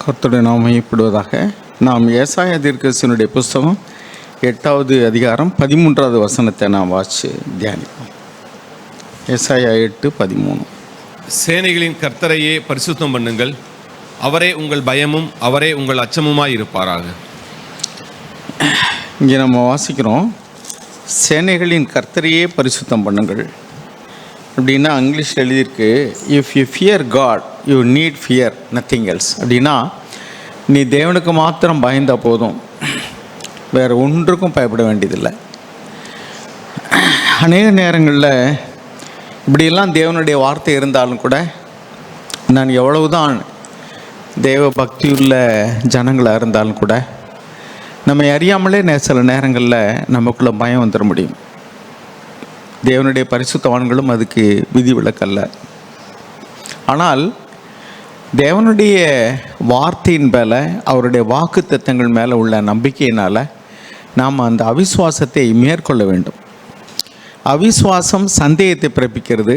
கர்த்தருடைய நாமம் மகிமைப்படுவதாக. நாம் ஏசாயா தீர்க்கதரிசியினுடைய புஸ்தகம் 8வது அதிகாரம் 13வது வசனத்தை நாம் வாசித்து தியானிப்போம். ஏசாயா 8:13. சேனைகளின் கர்த்தரையே பரிசுத்தம் பண்ணுங்கள், அவரே உங்கள் பயமும் அவரே உங்கள் அச்சமுமாய் இருப்பாராக. இங்கே நம்ம வாசிக்கிறோம், சேனைகளின் கர்த்தரையே பரிசுத்தம் பண்ணுங்கள் அப்படின்னா இங்கிலீஷில் எழுதியிருக்கு, if you fear God you need fear nothing else. அப்படின்னா நீ தேவனுக்கு மாத்திரம் பயந்தால் போதும், வேறு ஒன்றுக்கும் பயப்பட வேண்டியதில்லை. அநேக நேரங்களில் இப்படியெல்லாம் தேவனுடைய வார்த்தை இருந்தாலும் கூட நான் எவ்வளவுதான் தேவ பக்தியுள்ள ஜனங்களாக இருந்தாலும் கூட நம்ம அறியாமலே சில நேரங்களில் நமக்குள்ளே பயம் வந்துட முடியும். தேவனுடைய பரிசுத்தவான்களும் அதுக்கு விதிவிலக்கல்ல. ஆனால் தேவனுடைய வார்த்தையின் மேலே, அவருடைய வாக்கு தத்தங்கள் மேலே உள்ள நம்பிக்கையினால் நாம் அந்த அவிசுவாசத்தை மேற்கொள்ள வேண்டும். அவிசுவாசம் சந்தேகத்தை பிறப்பிக்கிறது,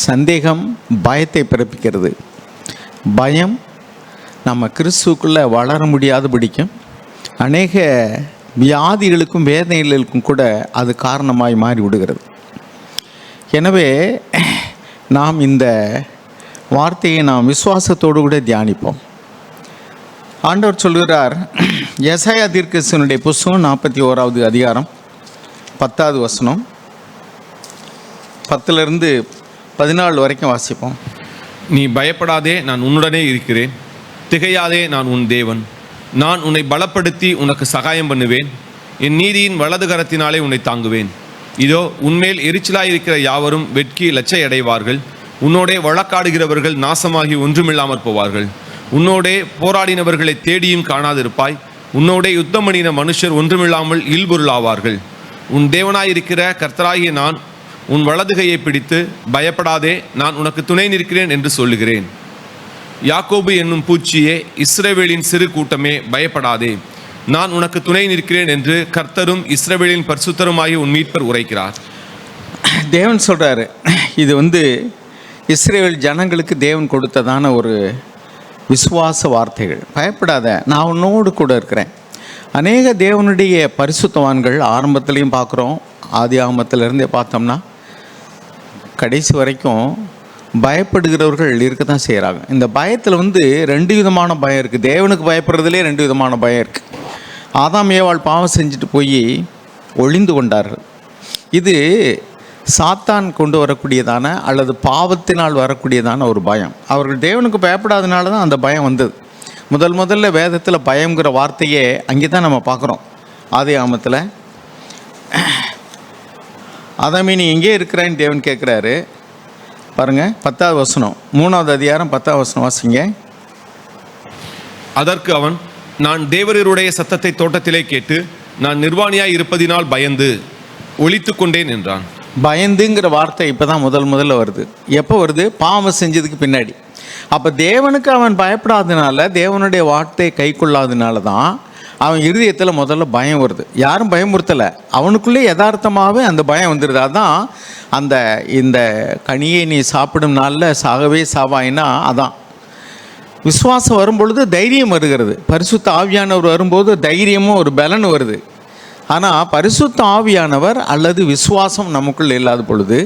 சந்தேகம் பயத்தை பிறப்பிக்கிறது, பயம் நம்ம கிறிஸ்துவுக்குள்ளே வளர முடியாதபடிக்கும் அநேக வியாதிகளுக்கும் வேதனைகளுக்கும் கூட அது காரணமாய் மாறி விடுகிறது. எனவே நாம் இந்த வார்த்தையை நாம் விசுவாசத்தோடு கூட தியானிப்போம். ஆண்டவர் சொல்கிறார், ஏசாயா தீர்க்கதரிசியினுடைய புஸ்தகம் 41வது அதிகாரம் 10வது வசனம், 10லிருந்து 14 வரைக்கும் வாசிப்போம். நீ பயப்படாதே, நான் உன்னுடனே இருக்கிறேன். திகையாதே, நான் உன் தேவன். நான் உன்னை பலப்படுத்தி உனக்கு சகாயம் பண்ணுவேன். என் நீதியின் வலது கரத்தினாலே உன்னை தாங்குவேன். இதோ உன்மேல் எரிச்சலாயிருக்கிற யாவரும் வெட்கி லச்சை அடைவார்கள். உன்னோடே வழக்காடுகிறவர்கள் நாசமாகி ஒன்றுமில்லாமற் போவார்கள். உன்னோடே போராடினவர்களை தேடியும் காணாதிருப்பாய். உன்னோடே யுத்தம் பண்ணின மனுஷர் ஒன்றுமில்லாமல் இல்பொருளாவார்கள். உன் தேவனாயிருக்கிற கர்த்தராகிய நான் உன் வலதுகையை பிடித்து, பயப்படாதே, நான் உனக்கு துணை நிற்கிறேன் என்று சொல்லுகிறேன். யாக்கோபு என்னும் பூச்சியே, இஸ்ரவேலின் சிறு கூட்டமே, பயப்படாதே, நான் உனக்கு துணை நிற்கிறேன் என்று கர்த்தரும் இஸ்ரவேலின் பரிசுத்தருமாகிய உன் மீட்பர் உரைக்கிறார். தேவன் சொல்கிறாரு, இது இஸ்ரவேல் ஜனங்களுக்கு தேவன் கொடுத்ததான ஒரு விசுவாச வார்த்தைகள். பயப்படாத, நான் உன்னோடு கூட இருக்கிறேன். அநேக தேவனுடைய பரிசுத்தவான்கள் ஆரம்பத்துலேயும் பார்க்குறோம், ஆதி ஆகமத்திலிருந்தே பார்த்தோம்னா கடைசி வரைக்கும் பயப்படுகிறவர்கள் இருக்க தான் செய்கிறாங்க. இந்த பயத்தில் 2 விதமான பயம் இருக்குது. தேவனுக்கு பயப்படுறதுலே 2 விதமான பயம் இருக்குது. ஆதாம் ஏவாள் பாவம் செஞ்சுட்டு போய் ஒளிந்து கொண்டார்கள். இது சாத்தான் கொண்டு வரக்கூடியதான அல்லது பாவத்தினால் வரக்கூடியதான ஒரு பயம். அவர்கள் தேவனுக்கு பயப்படாதனால தான் அந்த பயம் வந்தது. முதல்ல வேதத்தில் பயங்கிற வார்த்தையே அங்கே தான் நம்ம பார்க்குறோம். ஆதி ஆகமத்தில் ஆதாமே நீ எங்கே இருக்கிறான்னு தேவன் கேட்குறாரு. பாருங்கள், 10வது வசனம், 3வது அதிகாரம் 10வது வசனம் வாசிங்க. அதற்கு அவன், நான் தேவரருடைய சத்தத்தை தோட்டத்திலே கேட்டு நான் நிர்வாணியாய் இருப்பதினால் பயந்து ஒளித்து கொண்டேன் என்றான். பயந்துங்கிற வார்த்தை இப்போ தான் முதல்ல வருது. எப்போ வருது? பாவம் செஞ்சதுக்கு பின்னாடி. அப்போ தேவனுக்கு அவன் பயப்படாதனால, தேவனுடைய வார்த்தையை கை கொள்ளாதனால தான் அவன் இருதயத்தில் முதல்ல பயம் வருது. யாரும் பயமுறுத்தலை, அவனுக்குள்ளே யதார்த்தமாகவே அந்த பயம் வந்துடுது. அதான் இந்த கனியை நீ சாப்பிடும் நாளில் சாகவே சாவாயினா அதான். விசுவாசம் வரும்பொழுது தைரியம் வருகிறது. பரிசுத்த ஆவியானவர் வரும்போது தைரியமும் ஒரு பலன் வருது. ஆனால் பரிசுத்த ஆவியானவர் அல்லது விசுவாசம் நமக்குள்ளே இல்லாத பொழுது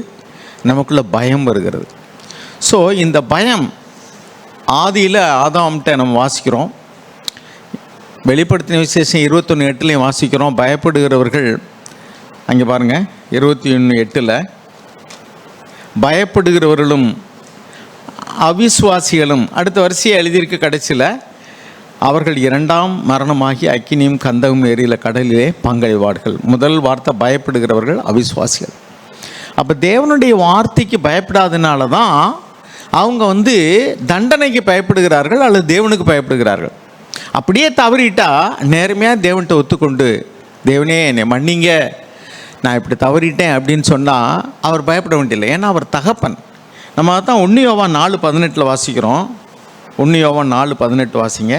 நமக்குள்ளே பயம் வருகிறது. ஸோ இந்த பயம் ஆதியில் ஆதாம்கிட்ட நம்ம வாசிக்கிறோம். வெளிப்படுத்தின விசேஷம் 21:8 வாசிக்கிறோம். பயப்படுகிறவர்கள், அங்கே பாருங்கள் 21:8, பயப்படுகிறவர்களும் அவிசுவாசிகளும், அடுத்த வரிசையை எழுதியிருக்க கடைசியில், அவர்கள் 2ஆம் மரணமாகி அக்கினியும் கந்தகும் ஏரியில கடலிலே பங்கடைவார்கள். முதல் வார்த்தை பயப்படுகிறவர்கள், அவிசுவாசிகள். அப்போ தேவனுடைய வார்த்தைக்கு பயப்படாதனால தான் அவங்க தண்டனைக்கு பயப்படுகிறார்கள் அல்லது தேவனுக்கு பயப்படுகிறார்கள். அப்படியே தவறிட்டா நேர்மையாக தேவன்கிட்ட ஒத்துக்கொண்டு, தேவனே என்னை மன்னிங்க, நான் இப்படி தவறிட்டேன் அப்படின்னு சொன்னால் அவர் பயப்பட வேண்டியதில்லை. ஏன்னா அவர் தகப்பன். நம்ம தான் 1 யோவான் 4:18 வாசிக்கிறோம். 1 யோவான் 4:18 வாசிங்க.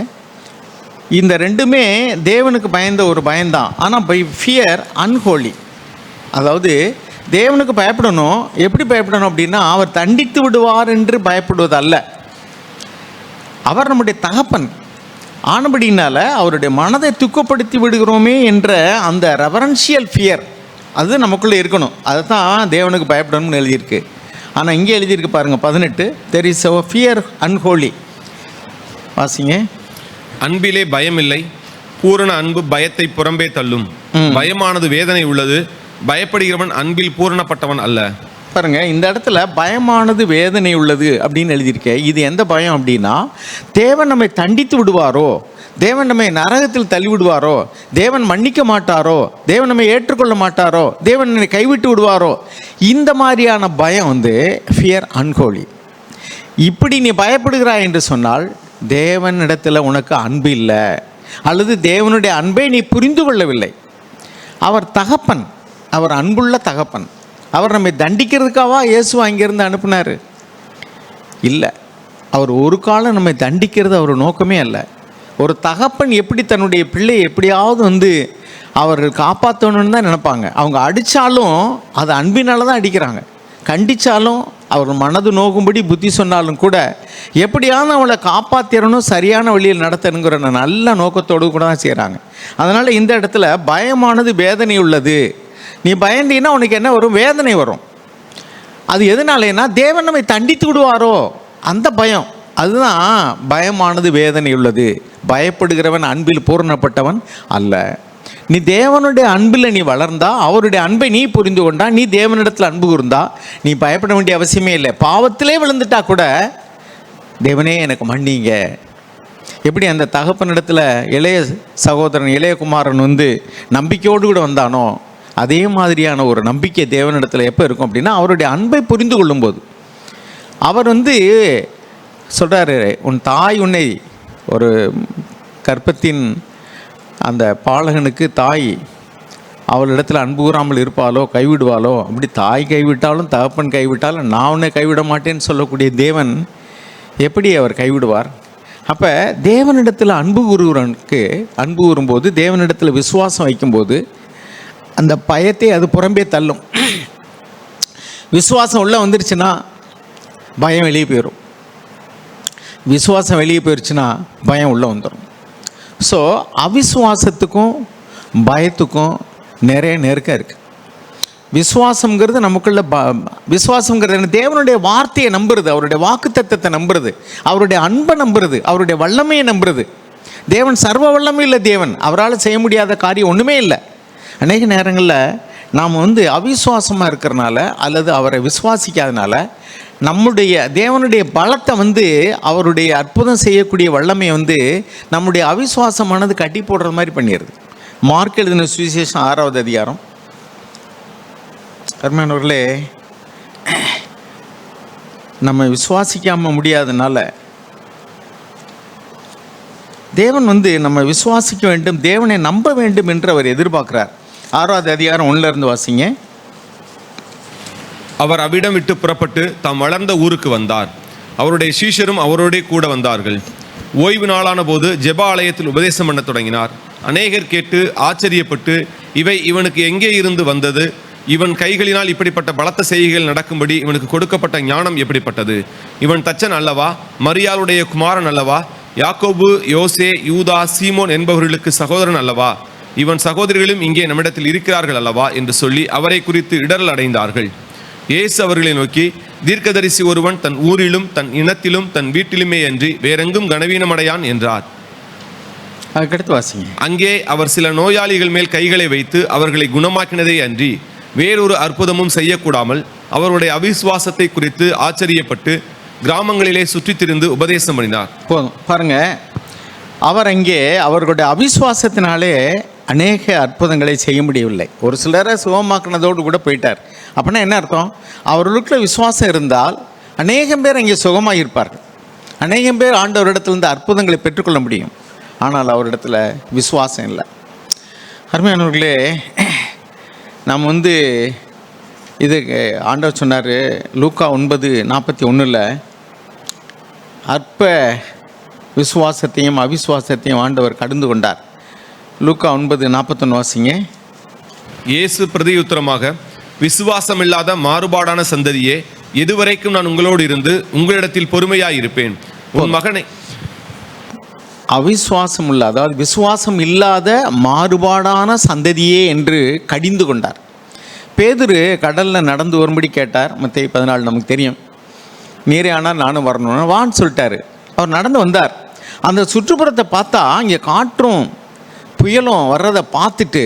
இந்த 2மே தேவனுக்கு பயந்த ஒரு பயம்தான். ஆனால் பை ஃபியர் அன்ஹோலி, அதாவது தேவனுக்கு பயப்படணும். எப்படி பயப்படணும் அப்படின்னா, அவர் தண்டித்து விடுவார் என்று பயப்படுவது அல்ல. அவர் நம்முடைய தகப்பன். ஆனபடினால அவருடைய மனதை துக்கப்படுத்தி விடுகிறோமே என்ற அந்த ரெவரன்ஷியல் ஃபியர் அது நமக்குள்ளே இருக்கணும். அதை தான் தேவனுக்கு பயப்படணும்னு எழுதியிருக்கு. ஆனால் இங்கே எழுதியிருக்கு பாருங்கள் 18, there is a fear unholy. வாசிங்க. அன்பிலே பயமில்லை, பூரண அன்பு பயத்தை புறம்பே தள்ளும். பயமானது வேதனை உள்ளது, பயப்படுகிறவன் அன்பில் பூரணப்பட்டவன் அல்ல. பாருங்க, இந்த இடத்துல பயமானது வேதனை உள்ளது அப்படின்னு எழுதியிருக்கேன். இது எந்த பயம் அப்படின்னா, தேவன் நம்மை தண்டித்து விடுவாரோ, தேவன் நம்மை நரகத்தில் தள்ளி விடுவாரோ, தேவன் மன்னிக்க மாட்டாரோ, தேவன் நம்மை ஏற்றுக்கொள்ள மாட்டாரோ, தேவன் என்னை கைவிட்டு விடுவாரோ, இந்த மாதிரியான பயம் வந்து ஃபியர் அன்ஹோலி. இப்படி நீ பயப்படுகிறாய் என்று சொன்னால் தேவனிடத்தில் உனக்கு அன்பு இல்லை, அல்லது தேவனுடைய அன்பை நீ புரிந்து கொள்ளவில்லை. அவர் தகப்பன், அவர் அன்புள்ள தகப்பன். அவர் நம்மை தண்டிக்கிறதுக்காவா இயேசு அங்கேருந்து அனுப்புனார்? இல்லை. அவர் ஒரு காலம் நம்மை தண்டிக்கிறது அவர் நோக்கமே அல்ல. ஒரு தகப்பன் எப்படி தன்னுடைய பிள்ளையை எப்படியாவது வந்து அவர்கள் காப்பாற்றணும்னு தான் நினைப்பாங்க. அவங்க அடித்தாலும் அது அன்பினால தான் அடிக்கிறாங்க. கண்டித்தாலும் அவர் மனது நோக்கும்படி புத்தி சொன்னாலும் கூட எப்படியாவது அவளை காப்பாற்றிடணும், சரியான வழியில் நடத்தணுங்கிற நல்ல நோக்கத்தோடு கூட தான் செய்கிறாங்க. அதனால் இந்த இடத்துல பயமானது வேதனை உள்ளது. நீ பயந்தீன்னா உனக்கு என்ன வரும்? வேதனை வரும். அது எதனாலேன்னா தேவன் நம்மை தண்டித்து விடுவாரோ அந்த பயம். அதுதான் பயமானது வேதனை உள்ளது. பயப்படுகிறவன் அன்பில் பூரணப்பட்டவன் அல்ல. நீ தேவனுடைய அன்பில் நீ வளர்ந்தா, அவருடைய அன்பை நீ புரிந்து கொண்டா, நீ தேவனிடத்தில் அன்பு கூர்ந்தா நீ பயப்பட வேண்டிய அவசியமே இல்லை. பாவத்திலே விழுந்துட்டா கூட தேவனே எனக்கு மன்னிங்க. எப்படி அந்த தகப்பனிடத்தில் இளைய சகோதரன் இளையகுமாரன் வந்து நம்பிக்கையோடு கூட வந்தானோ, அதே மாதிரியான ஒரு நம்பிக்கை தேவனிடத்தில் எப்போ இருக்கும் அப்படின்னா அவருடைய அன்பை புரிந்து கொள்ளும்போது. அவர் வந்து சொல்கிறாரு, உன் தாய் உன்னை, ஒரு கர்ப்பத்தின் அந்த பாலகனுக்கு தாய் அவளிடத்தில் அன்பு கூறாமல் இருப்பாளோ, கைவிடுவாளோ, அப்படி தாய் கைவிட்டாலும் தகப்பன் கைவிட்டாலும் நான் உன்னை கைவிட மாட்டேன்னு சொல்லக்கூடிய தேவன் எப்படி அவர் கைவிடுவார்? அப்போ தேவனிடத்தில் அன்பு கூறுகிறவனுக்கு அன்பு கூறும்போது, தேவனிடத்தில் விசுவாசம் வைக்கும்போது அந்த பயத்தை அது புறம்பே தள்ளும். விசுவாசம் உள்ளே வந்துருச்சுன்னா பயம் வெளியே போயிடும். விசுவாசம் வெளியே போயிடுச்சுன்னா பயம் உள்ளே வந்துடும். ஸோ அவிசுவாசத்துக்கும் பயத்துக்கும் நிறைய நெருக்கம் இருக்குது. விசுவாசங்கிறது நமக்குள்ள விசுவாசங்கிறது என்ன? தேவனுடைய வார்த்தையை நம்புறது, அவருடைய வாக்குத்தத்தத்தை நம்புறது, அவருடைய அன்பை நம்புறது, அவருடைய வல்லமையை நம்புறது. தேவன் சர்வ வல்லமை இல்லை தேவன். அவரால் செய்ய முடியாத காரியம் ஒன்றுமே இல்லை. அநேக நேரங்களில் நாம் வந்து அவிசுவாசமாக இருக்கிறனால அல்லது அவரை விசுவாசிக்காதனால நம்முடைய தேவனுடைய பலத்தை வந்து, அவருடைய அற்புதம் செய்யக்கூடிய வல்லமையை வந்து நம்முடைய அவிசுவாசமானது கட்டி போடுற மாதிரி பண்ணிடுது. மார்க் எழுதின சுவிசேஷம் 6வது அதிகாரம். அருமையானவர்களே, நம்ம விசுவாசிக்காமல் முடியாதனால தேவன் வந்து நம்ம விசுவாசிக்க வேண்டும், தேவனை நம்ப வேண்டும் என்று அவர் எதிர்பார்க்கிறார். 6வது அதிகாரம் 1 வாசிங்க. அவர் அவ்விடம் விட்டு புறப்பட்டு தாம் வளர்ந்த ஊருக்கு வந்தார். அவருடைய சீஷரும் அவரோடே கூட வந்தார்கள். ஓய்வு நாளான போது ஜெப ஆலயத்தில் உபதேசம் பண்ண தொடங்கினார். அநேகர் கேட்டு ஆச்சரியப்பட்டு, இவை இவனுக்கு எங்கே இருந்து வந்தது? இவன் கைகளினால் இப்படிப்பட்ட பலத்த செய்கைகள் நடக்கும்படி இவனுக்கு கொடுக்கப்பட்ட ஞானம் எப்படிப்பட்டது? இவன் தச்சன் அல்லவா? மரியாளுடைய குமாரன் அல்லவா? யாக்கோபு, யோசே, யூதா, சீமோன் என்பவர்களுக்கு சகோதரன் அல்லவா? இவன் சகோதரிகளும் இங்கே நம்மிடத்தில் இருக்கிறார்கள் அல்லவா என்று சொல்லி அவரை குறித்து இடரல் அடைந்தார்கள். இயேசு அவர்களை நோக்கி, தீர்க்கதரிசி ஒருவன் தன் ஊரிலும் தன் இனத்திலும் தன் வீட்டிலுமே அன்றி வேறெங்கும் கனவீனமடையான் என்றார். அதுக்கடுத்து வாசிங்க. அங்கே அவர் சில நோயாளிகள் மேல் கைகளை வைத்து அவர்களை குணமாக்கினதே அன்றி வேறொரு அற்புதமும் செய்யக்கூடாமல் அவருடைய அவிசுவாசத்தை குறித்து ஆச்சரியப்பட்டு கிராமங்களிலே சுற்றித் திரிந்து உபதேசம் பண்ணினார். போதும் பாருங்க, அவர் அங்கே அவர்களுடைய அவிசுவாசத்தினாலே அநேக அற்புதங்களை செய்ய முடியவில்லை. ஒரு சிலரை சுகமாக்கினதோடு கூட போயிட்டார். அப்படின்னா என்ன அர்த்தம்? அவர்களுக்குள்ள விசுவாசம் இருந்தால் அநேகம் பேர் அங்கே சுகமாக இருப்பார்கள். அநேகம் பேர் ஆண்டவரிடத்திலிருந்து அற்புதங்களை பெற்றுக்கொள்ள முடியும். ஆனால் அவரிடத்துல விசுவாசம் இல்லை. அருமையானவர்களே, நாம் வந்து இது ஆண்டவர் சொன்னார் லூக்கா 9:41 அற்ப விசுவாசத்தையும் அவிசுவாசத்தையும் ஆண்டவர் கடந்து கொண்டார். லூக்கா 9:41 வாசிங்க. இயேசு பிரதியுத்தரமாக, விசுவாசமில்லாத மாறுபாடான சந்ததியே, எதுவரைக்கும் நான் உங்களோடு இருந்து உங்களிடத்தில் பொறுமையாய் இருப்பேன்? உன் மகனை அவிசுவாசம் உள்ள, அதாவது விசுவாசம் இல்லாத மாறுபாடான சந்ததியே என்று கடிந்து கொண்டார். பேதுரு கடலில் நடந்து வரும்படி கேட்டார். மத்தேயு 14 நமக்கு தெரியும். நீரே ஆனால் நானும் வரணும் வான்னு சொல்லிட்டாரு. அவர் நடந்து வந்தார். அந்த சுற்றுப்புறத்தை பார்த்தா இங்கே காற்றும் புயலும் வர்றதை பார்த்துட்டு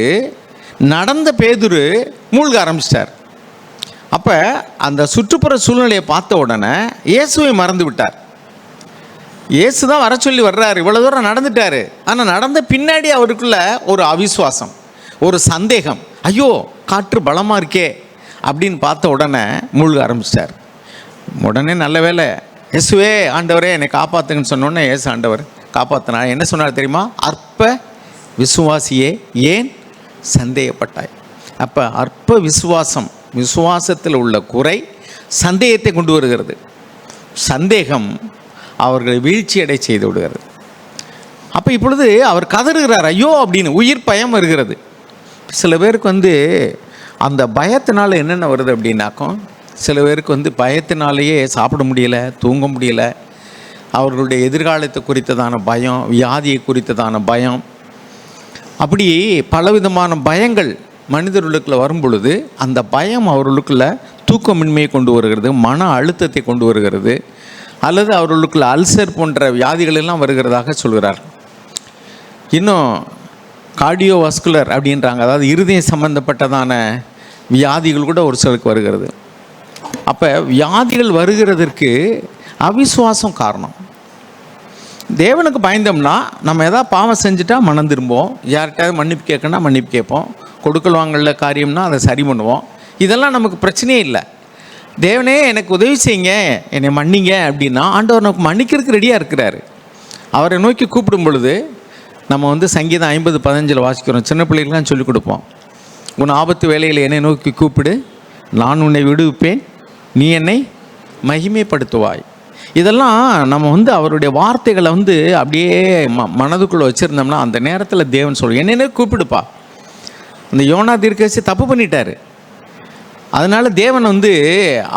நடந்த பேதுரு மூழ்க ஆரம்பிச்சிட்டார். அப்போ அந்த சுற்றுப்புற சூழ்நிலையை பார்த்த உடனே இயேசுவை மறந்து விட்டார். இயேசு தான் வர சொல்லி வர்றாரு, இவ்வளோ தூரம் நடந்துட்டாரு. ஆனால் நடந்த பின்னாடி அவருக்குள்ள ஒரு அவிசுவாசம், ஒரு சந்தேகம். ஐயோ காற்று பலமாக இருக்கே அப்படின்னு பார்த்த உடனே மூழ்க ஆரம்பிச்சிட்டார். உடனே நல்ல வேலை, இயேசுவே ஆண்டவரே என்னை காப்பாற்றுங்கன்னு சொன்னோடனே இயேசு ஆண்டவர் காப்பாற்றினா. என்ன சொன்னார் தெரியுமா? அற்ப விசுவாசியே ஏன் சந்தேகப்பட்டாய். அப்போ அற்ப விசுவாசம், விசுவாசத்தில் உள்ள குறை சந்தேகத்தை கொண்டு வருகிறது. சந்தேகம் அவர்களை வீழ்ச்சியடை செய்து விடுகிறது. அப்போ இப்பொழுது அவர் கதறுகிறார், ஐயோ அப்படின்னு. உயிர் பயம் வருகிறது. சில பேருக்கு அந்த பயத்தினால என்னென்ன வருது அப்படின்னாக்கும், சில பேருக்கு பயத்தினாலேயே சாப்பிட முடியலை, தூங்க முடியலை. அவர்களுடைய எதிர்காலத்தை குறித்ததான பயம், வியாதியை குறித்ததான பயம், அப்படி பலவிதமான பயங்கள் மனிதர்களுக்குள்ள வரும் பொழுது அந்த பயம் அவர்களுக்குள்ள தூக்கமின்மையை கொண்டு வருகிறது, மன அழுத்தத்தை கொண்டு வருகிறது, அல்லது அவர்களுக்குள்ள அல்சர் போன்ற வியாதிகள் எல்லாம் வருகிறதாக சொல்கிறார். இன்னும் கார்டியோவாஸ்குலர் அப்படின்றாங்க, அதாவது இருதயம் சம்பந்தப்பட்டதான வியாதிகள் கூட ஒரு சிலருக்கு வருகிறது. அப்போ வியாதிகள் வருகிறதற்கு அவிசுவாசம் காரணம். தேவனுக்கு பயந்தோம்னா நம்ம எதாவது பாவம் செஞ்சுட்டா மனம் திரும்புவோம், யார்கிட்டையாவது மன்னிப்பு கேட்கணும்னா மன்னிப்பு கேட்போம், கொடுக்கல் வாங்கல காரியம்னா அதை சரி பண்ணுவோம். இதெல்லாம் நமக்கு பிரச்சனையே இல்லை. தேவனே எனக்கு உதவி செய்யுங்க, என்னை மன்னிங்க அப்படின்னா ஆண்டவர் நமக்கு மன்னிக்கிறதுக்கு ரெடியாக இருக்கிறாரு. அவரை நோக்கி கூப்பிடும் பொழுது நம்ம சங்கீதம் 50:15 வாசிக்கிறோம். சின்ன பிள்ளைகளுக்கெல்லாம் சொல்லிக் கொடுப்போம். உன் ஆபத்து வேலையில் என்னை நோக்கி கூப்பிடு, நான் உன்னை விடுவிப்பேன், நீ என்னை மகிமைப்படுத்துவாய். இதெல்லாம் நம்ம அவருடைய வார்த்தைகளை அப்படியே மனதுக்குள்ளே வச்சுருந்தோம்னா அந்த நேரத்தில் தேவன் சொல்லும், என்னென்ன கூப்பிடுப்பா. அந்த யோனா தீர்க்கதரிசி தப்பு பண்ணிட்டார். அதனால் தேவன்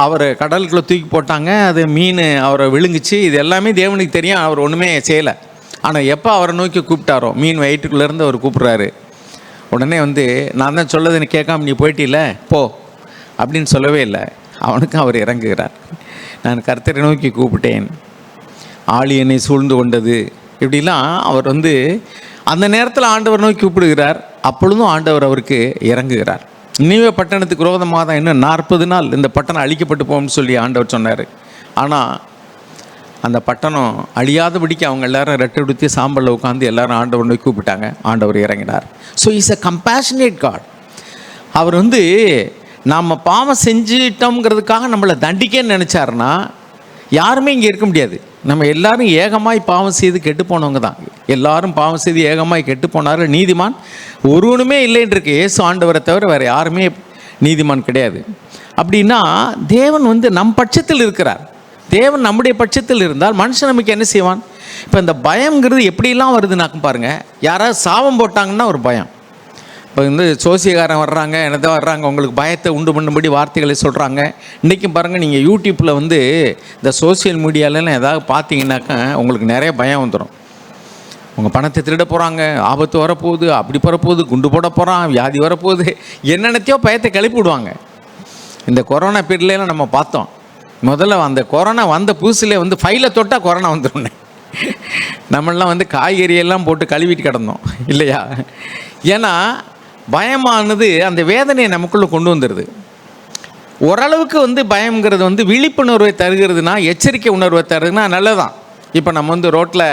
அவரை கடலுக்குள்ளே தூக்கி போட்டாங்க, அது மீன் அவரை விழுங்குச்சு. இது எல்லாமே தேவனுக்கு தெரியும், அவர் ஒன்றுமே செய்யலை. ஆனால் எப்போ அவரை நோக்கி கூப்பிட்டாரோ, மீன் வயிற்றுக்குள்ளேருந்து அவர் கூப்பிட்றாரு. உடனே நான் தான் சொல்லதை கேட்காம நீ போயிட்டில்ல போ அப்படின்னு சொல்லவே இல்லை. அவனுக்கும் அவர் இறங்குகிறார். நான் கர்த்தரை நோக்கி கூப்பிட்டேன், ஆளி என்னை சூழ்ந்து கொண்டது. இப்படிலாம் அவர் அந்த நேரத்தில் ஆண்டவர் நோக்கி கூப்பிடுகிறார். அப்பொழுதும் ஆண்டவர் அவருக்கு இறங்குகிறார். நினிவே பட்டணத்துக்கு விரோதமாக தான் இன்னும் 40 நாள் இந்த பட்டணம் அழிக்கப்பட்டு போகும்னு சொல்லி ஆண்டவர் சொன்னார். ஆனால் அந்த பட்டணம் அழியாதபடிக்கு அவங்க எல்லாரும் ரெட்டை உடுத்தி சாம்பலில் உட்காந்து எல்லாரும் ஆண்டவர் நோக்கி கூப்பிட்டாங்க. ஆண்டவர் இறங்கினார். So is a compassionate God. அவர் நாம் பாவம் செஞ்சிட்டோங்கிறதுக்காக நம்மளை தண்டிக்கன்னு நினச்சாருன்னா யாருமே இங்கே இருக்க முடியாது. நம்ம எல்லாரும் ஏகமாய் பாவம் செய்து கெட்டு போனவங்க தான். எல்லாரும் பாவம் செய்து ஏகமாய் கெட்டு போனார். நீதிமான் ஒருவனுமே இல்லைன்னு இருக்கு. இயேசு ஆண்டவரை தவிர வேறு யாருமே நீதிமான் கிடையாது. அப்படின்னா தேவன் நம் பட்சத்தில் இருக்கிறார். தேவன் நம்முடைய பட்சத்தில் இருந்தால் மனுஷன் நமக்கு என்ன செய்வான்? இப்போ இந்த பயம்ங்கிறது எப்படிலாம் வருதுன்னாக்கும் பாருங்கள். யாராவது சாபம் போட்டாங்கன்னா ஒரு பயம். இப்போ சோசியக்காரன் வர்றாங்க, என்னதான் வர்றாங்க, உங்களுக்கு பயத்தை உண்டு பண்ணும்படி வார்த்தைகளை சொல்கிறாங்க. இன்றைக்கும் பாருங்கள், நீங்கள் யூடியூப்பில் இந்த சோசியல் மீடியாலலாம் ஏதாவது பார்த்தீங்கன்னாக்கா உங்களுக்கு நிறைய பயம் வந்துடும். உங்கள் பணத்தை திருட போகிறாங்க, ஆபத்து வரப்போகுது, அப்படி வரப்போகுது, குண்டு போட போகிறான், வியாதி வரப்போகுது, என்னென்னத்தையோ பயத்தை கிளப்பி விடுவாங்க. இந்த கொரோனா பீரியட்லாம் நம்ம பார்த்தோம். முதல்ல அந்த கொரோனா வந்த புதுசில் ஃபைலை தொட்டால் கொரோனா வந்துடும். நம்மளாம் காய்கறியெல்லாம் போட்டு கழுவிட்டு கிடந்தோம் இல்லையா? ஏன்னா பயமானது அந்த வேதனையை நமக்குள்ளே கொண்டு வந்துடுது. ஓரளவுக்கு பயம்ங்கிறது விழிப்புணர்வை தருகிறதுனா, எச்சரிக்கை உணர்வை தருதுன்னா நல்லதான். இப்போ நம்ம ரோட்டில்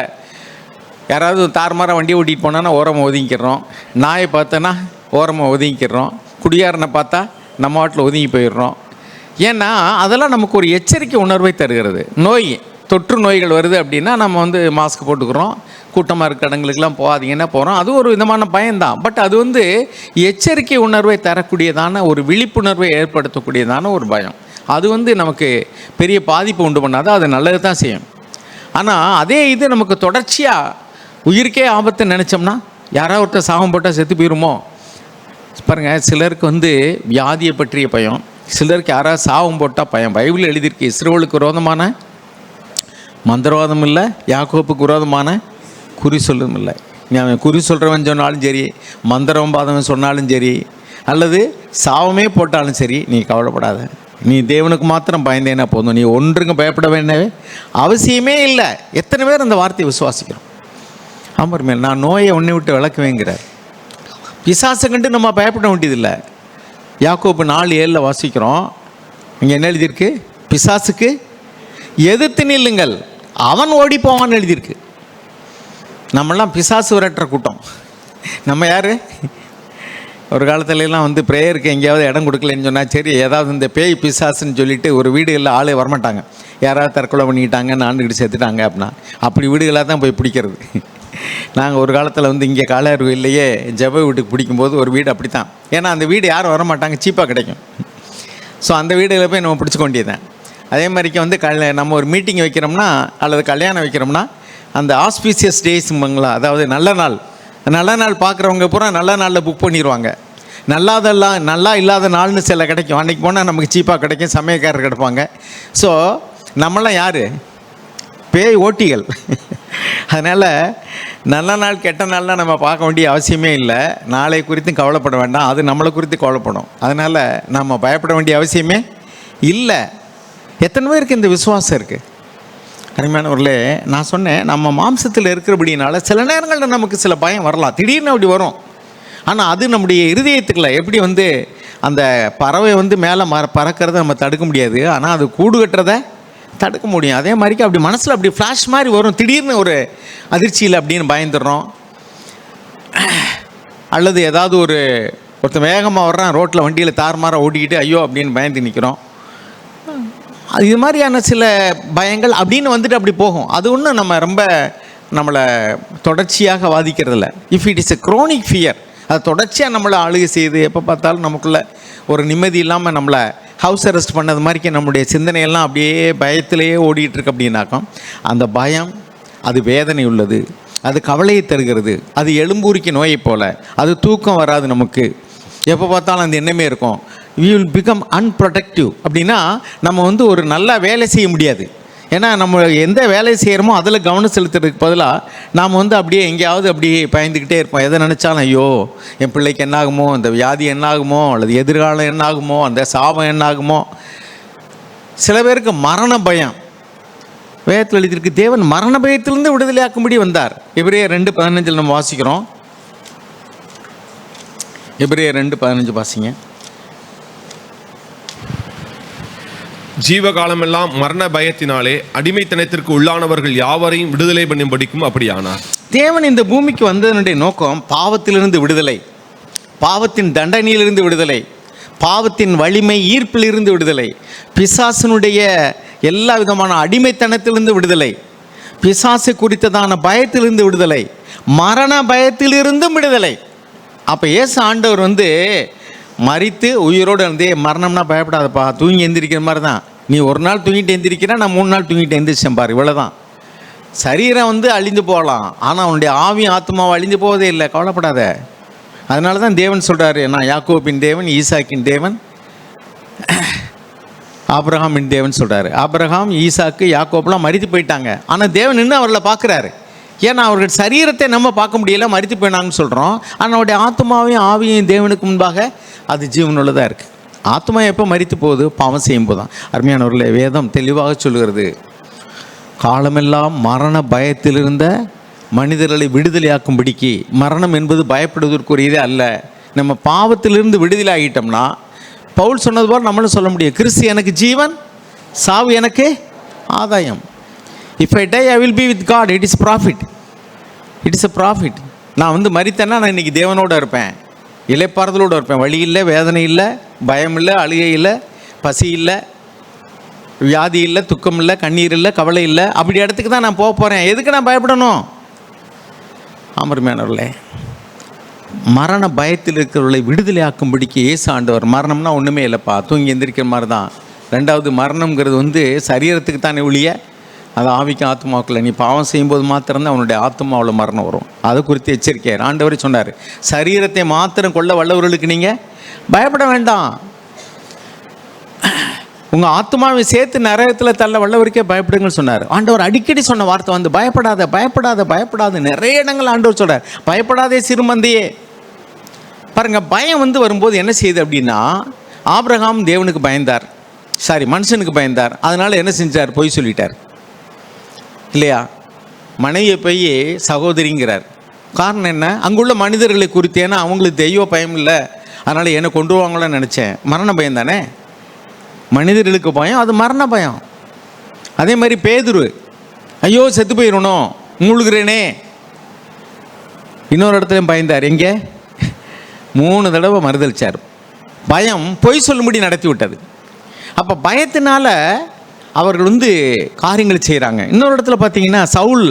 யாராவது தாறுமாறாக வண்டி ஓட்டிகிட்டு போனோன்னா ஓரமாக ஒதுங்கிக்கிறோம், நாயை பார்த்தோன்னா ஓரமாக ஒதுங்கிக்கிறோம், குடியாரனை பார்த்தா நம்ம வாட்டில் ஒதுங்கி போயிடுறோம். ஏன்னா அதெல்லாம் நமக்கு ஒரு எச்சரிக்கை உணர்வை தருகிறது. தொற்று நோய்கள் வருது அப்படின்னா நம்ம மாஸ்க் போட்டுக்கிறோம், கூட்டமாக இருக்கிற இடங்களுக்கெல்லாம் போகாதீங்கன்னா போகிறோம். அது ஒரு விதமான பயம்தான். பட் அது எச்சரிக்கை உணர்வை தரக்கூடியதான ஒரு விழிப்புணர்வை ஏற்படுத்தக்கூடியதான ஒரு பயம். அது நமக்கு பெரிய பாதிப்பு உண்டு பண்ணாது, அது நல்லது தான் செய்யும். ஆனால் அதே இது நமக்கு தொடர்ச்சியாக உயிருக்கே ஆபத்தை நினச்சோம்னா, யாராவது ஒருத்தர் சாபம் போட்டால் செத்து போயிருமோ பாருங்கள். சிலருக்கு வியாதியை பற்றிய பயம், சிலருக்கு யாராவது சாபம் போட்டால் பயம். பைபிள் எழுதியிருக்கு, இஸ்ரவேலுக்கு விரோதமான மந்திரவாதம் இல்லை, யாக்கோப்புக்கு விரோதமான குறி சொல்லும் இல்லை. நீ அவன் குறி சொல்கிறவன் சொன்னாலும் சரி, மந்திரம் பாதவன் சொன்னாலும் சரி, அல்லது சாவமே போட்டாலும் சரி, நீ கவலைப்படாத. நீ தேவனுக்கு மாத்திரம் பயந்தேன்னா போதும், நீ ஒன்றுங்க பயப்பட வேண்டவே அவசியமே இல்லை. எத்தனை பேர் அந்த வார்த்தையை விசுவாசிக்கிறோம்? ஆமாம், நான் நோயை உன்னை விட்டு விளக்குவேங்கிறார். பிசாசை கண்டு நம்ம பயப்பட வேண்டியதில்லை. யாக்கோபு 4:7 வாசிக்கிறோம். இங்கே என்ன எழுதியிருக்கு? பிசாசுக்கு எதிர்த்து நில்லுங்கள், அவன் ஓடி போவான்னு எழுதியிருக்கு. நம்மெல்லாம் பிசாசு விரட்டுற கூட்டம். நம்ம யார்? ஒரு காலத்துலலாம் வந்து ப்ரேயருக்கு எங்கேயாவது இடம் கொடுக்கலன்னு சொன்னால் சரி, ஏதாவது இந்த பேய் பிசாசுன்னு சொல்லிட்டு ஒரு வீடுகளில் ஆளே வரமாட்டாங்க. யாராவது தற்கொலை பண்ணிக்கிட்டாங்க, நான்கிட்டு சேர்த்துட்டாங்க அப்படின்னா அப்படி வீடுகளாக தான் போய் பிடிக்கிறது. நாங்கள் ஒரு காலத்தில் வந்து இங்கே காளையார் கோயிலையே ஜெப வீட்டுக்கு பிடிக்கும்போது ஒரு வீடு அப்படி தான். ஏன்னா அந்த வீடு யாரும் வரமாட்டாங்க, சீப்பாக கிடைக்கும். ஸோ அந்த வீடுகளை போய் நம்ம பிடிச்சிக்க வேண்டியதுதான். அதே மாதிரிக்கு வந்து நம்ம ஒரு மீட்டிங் வைக்கிறோம்னா அல்லது கல்யாணம் வைக்கிறோம்னா அந்த ஆஸ்பீசியஸ் டேஸுங்களா, அதாவது நல்ல நாள் பார்க்குறவங்க பூரா நல்ல நாளில் புக் பண்ணிடுவாங்க. நல்லா இல்லாத நாள்னு சில கிடைக்கும். அன்றைக்கி போனால் நமக்கு சீப்பாக கிடைக்கும், சமயக்காரர் கிடப்பாங்க. ஸோ நம்மளாம் யார்? பேய் ஓட்டிகள். அதனால் நல்ல நாள் கெட்ட நாள்னால் நம்ம பார்க்க வேண்டிய அவசியமே இல்லை. நாளை குறித்தும் கவலைப்பட வேண்டாம், அது நம்மளை குறித்து கவலைப்படும். அதனால் நம்ம பயப்பட வேண்டிய அவசியமே இல்லை. எத்தனை பேருக்கு இந்த விசுவாசம் இருக்குது? அருமையானவர்களே, நான் சொன்னேன், நம்ம மாம்சத்தில் இருக்கிறபடினால சில நேரங்களில் நமக்கு சில பயம் வரலாம், திடீர்னு அப்படி வரும். ஆனால் அது நம்முடைய இருதயத்துக்குள்ள எப்படி வந்து அந்த பறவை வந்து மேலே பறக்கிறத நம்ம தடுக்க முடியாது, ஆனால் அது கூடு கட்டுறதை தடுக்க முடியும். அதே மாதிரிக்கு அப்படி மனசில் அப்படி ஃப்ளாஷ் மாதிரி வரும், திடீர்னு ஒரு அதிர்ச்சியில் அப்படின்னு பயந்துடுறோம். அல்லது ஏதாவது ஒருத்தன் வேகமாக வர்றான், ரோட்டில் வண்டியில் தாறுமாறாக ஓடிக்கிட்டு ஐயோ அப்படின்னு பயந்து நிற்கிறோம். இது மாதிரியான சில பயங்கள் அப்படின்னு வந்துட்டு அப்படி போகும். அது ஒன்றும் நம்மளை தொடர்ச்சியாக பாதிக்கிறதில்ல. If it is a chronic fear, அது தொடர்ச்சியாக நம்மளை அழுகை செய்யுது, எப்போ பார்த்தாலும் நமக்குள்ளே ஒரு நிம்மதி இல்லாமல் நம்மளை ஹவுஸ் அரெஸ்ட் பண்ணது மாதிரிக்கு நம்முடைய சிந்தனையெல்லாம் அப்படியே பயத்திலேயே ஓடிட்டுருக்கு அப்படின்னாக்கும், அந்த பயம் அது வேதனை உள்ளது, அது கவலையை தருகிறது, அது எலும்பூரிக்கு நோயை போல், அது தூக்கம் வராது நமக்கு, எப்போ பார்த்தாலும் அந்த எண்ணமே இருக்கும். we will become unproductive. அப்படின்னா நம்ம வந்து ஒரு நல்லா வேலை செய்ய முடியாது. ஏன்னா நம்ம எந்த வேலையை செய்கிறோமோ அதில் கவனம் செலுத்துறதுக்கு பதிலாக நாம் வந்து அப்படியே எங்கேயாவது அப்படியே பயந்துக்கிட்டே இருப்போம். எதை நினச்சாலும் ஐயோ என் பிள்ளைக்கு என்னாகுமோ, இந்த வியாதி என்னாகுமோ, அல்லது எதிர்காலம் என்னாகுமோ, அந்த சாபம் என்னாகுமோ. சில பேருக்கு மரண பயம். வேதத்தில் எழுதியிருக்கு, தேவன் மரண பயத்திலிருந்து விடுதலையாக்கும்படி வந்தார். எபிரேயர் 2:15 நம்ம வாசிக்கிறோம். எபிரேயர் 2:15 வாசிங்க. ஜீவகாலமெல்லாம் மரண பயத்தினாலே அடிமைத்தனத்திற்கு உள்ளானவர்கள் யாவரையும் விடுதலை பண்ணும்படிக்கும் அப்படியானார். தேவன் இந்த பூமிக்கு வந்ததனுடைய நோக்கம் பாவத்திலிருந்து விடுதலை, பாவத்தின் தண்டனையிலிருந்து விடுதலை, பாவத்தின் வலிமை ஈர்ப்பிலிருந்து விடுதலை, பிசாசனுடைய எல்லா விதமான அடிமைத்தனத்திலிருந்து விடுதலை, பிசாசு குறித்ததான பயத்திலிருந்து விடுதலை, மரண பயத்திலிருந்தும் விடுதலை. அப்போ இயேசு ஆண்டவர் வந்து மரித்து உயிரோடு வந்து, மரணம்னா பயப்படாதப்பா, தூங்கி எந்திரிக்கிற மாதிரி தான். நீ ஒரு நாள் தூங்கிட்டு எந்திரிக்கிறா, நான் 3 நாள் தூங்கிட்டு எந்திரிச்சேன் பாரு, இவ்வளோதான். சரீரம் வந்து அழிந்து போகலாம், ஆனால் அவனுடைய ஆவியும் ஆத்மாவும் அழிந்து போவதே இல்லை, கவலைப்படாத. அதனால தான் தேவன் சொல்கிறாரு, நான் யாக்கோபின் தேவன், ஈசாக்கின் தேவன், ஆபிரகாமின் தேவன் சொல்கிறாரு. ஆபிரகாம், ஈசாக்கு, யாக்கோப்லாம் மரித்து போயிட்டாங்க, ஆனால் தேவன் இன்னும் அவர்களை பார்க்குறாரு. ஏன்னா அவர்கள் சரீரத்தை நம்ம பார்க்க முடியல, மரித்து போயினாங்கன்னு சொல்கிறோம். ஆனால் அவருடைய ஆத்மாவையும் ஆவியையும் தேவனுக்கு முன்பாக அது ஜீவனுள்ளதாக இருக்குது. ஆத்மா எப்போ மரித்து போகுது? பாவம் செய்யும் போது தான். அருமையானவர்களே, வேதம் தெளிவாக சொல்கிறது, காலமெல்லாம் மரண பயத்திலிருந்த மனிதர்களை விடுதலையாக்கும்படிக்கு. மரணம் என்பது பயப்படுவதற்குரியதே அல்ல. நம்ம பாவத்திலிருந்து விடுதலை ஆகிட்டோம்னா, பவுல் சொன்னது போல் நம்மளும் சொல்ல முடியும், கிறிஸ்து எனக்கு ஜீவன், சாவு எனக்கு ஆதாயம். If I die, I will be with God. It is profit. It is a profit. நான் வந்து மரித்தேன்னா நான் இன்றைக்கி தேவனோடு இருப்பேன், இளைப்பாறுதலோடு இருப்பேன். வலி இல்லை, வேதனை இல்லை, பயம் இல்லை, அழுகை இல்லை, பசி இல்லை, வியாதி இல்லை, துக்கம் இல்லை, கண்ணீர் இல்லை, கவலை இல்லை. அப்படி இடத்துக்கு தான் நான் போக போகிறேன். எதுக்கு நான் பயப்படணும்? ஆமர்மையானவர்களே, மரண பயத்தில் இருக்கிறவர்களை விடுதலையாக்கும்படிக்கு இயேசு ஆண்டவர். மரணம்னா ஒன்றுமே இல்லைப்பா, தூங்கி எந்திரிக்கிற மாதிரி தான். ரெண்டாவது, மரணம்ங்கிறது வந்து சரீரத்துக்கு தானே ஒழிய அது ஆவிக்கு ஆத்மாவுக்குள்ள. நீ பாவம் செய்யும்போது மாத்திரம்தான் அவனுடைய ஆத்மாவில் மரணம் வரும். அதை குறித்து எச்சரிக்கையார் ஆண்டவரே சொன்னார், சரீரத்தை மாத்திரம் கொள்ள வல்லவர்களுக்கு நீங்கள் பயப்பட வேண்டாம். உங்கள் ஆத்மாவை சேர்த்து நரகத்தில் தள்ள வல்லவருக்கே பயப்படுங்கன்னு சொன்னார். ஆண்டவர் அடிக்கடி சொன்ன வார்த்தை வந்து பயப்படாத பயப்படாத பயப்படாத. நிறைய இடங்கள் ஆண்டவர் சொல்கிறார், பயப்படாதே சிறுமந்தையே. பாருங்கள், பயம் வந்து வரும்போது என்ன செய்யுது அப்படின்னா, ஆபிரகாம் தேவனுக்கு பயந்தார், மனுஷனுக்கு பயந்தார். அதனால் என்ன செஞ்சார்? பொய் சொல்லிட்டார் இல்லையா? மனைவியை போய் சகோதரிங்கிறார். காரணம் என்ன? அங்குள்ள மனிதர்களை குறித்து, ஏன்னா அவங்களுக்கு தெய்வ பயம் இல்லை, அதனால் என்னை கொண்டுருவாங்களோன்னு நினச்சேன். மரண பயம் தானே, மனிதர்களுக்கு பயம், அது மரண பயம். அதே மாதிரி பேதுரு, ஐயோ செத்து போயிடணும் முழுகிறேனே, இன்னொரு இடத்துலையும் பயந்தார். எங்கே? 3 தடவை மறுதளிச்சார். பயம் பொய் சொல்லும்படி நடத்தி விட்டது. அப்போ பயத்தினால அவர்கள் வந்து காரியங்கள் செய்கிறாங்க. இன்னொரு இடத்துல பார்த்தீங்கன்னா, சவுல்,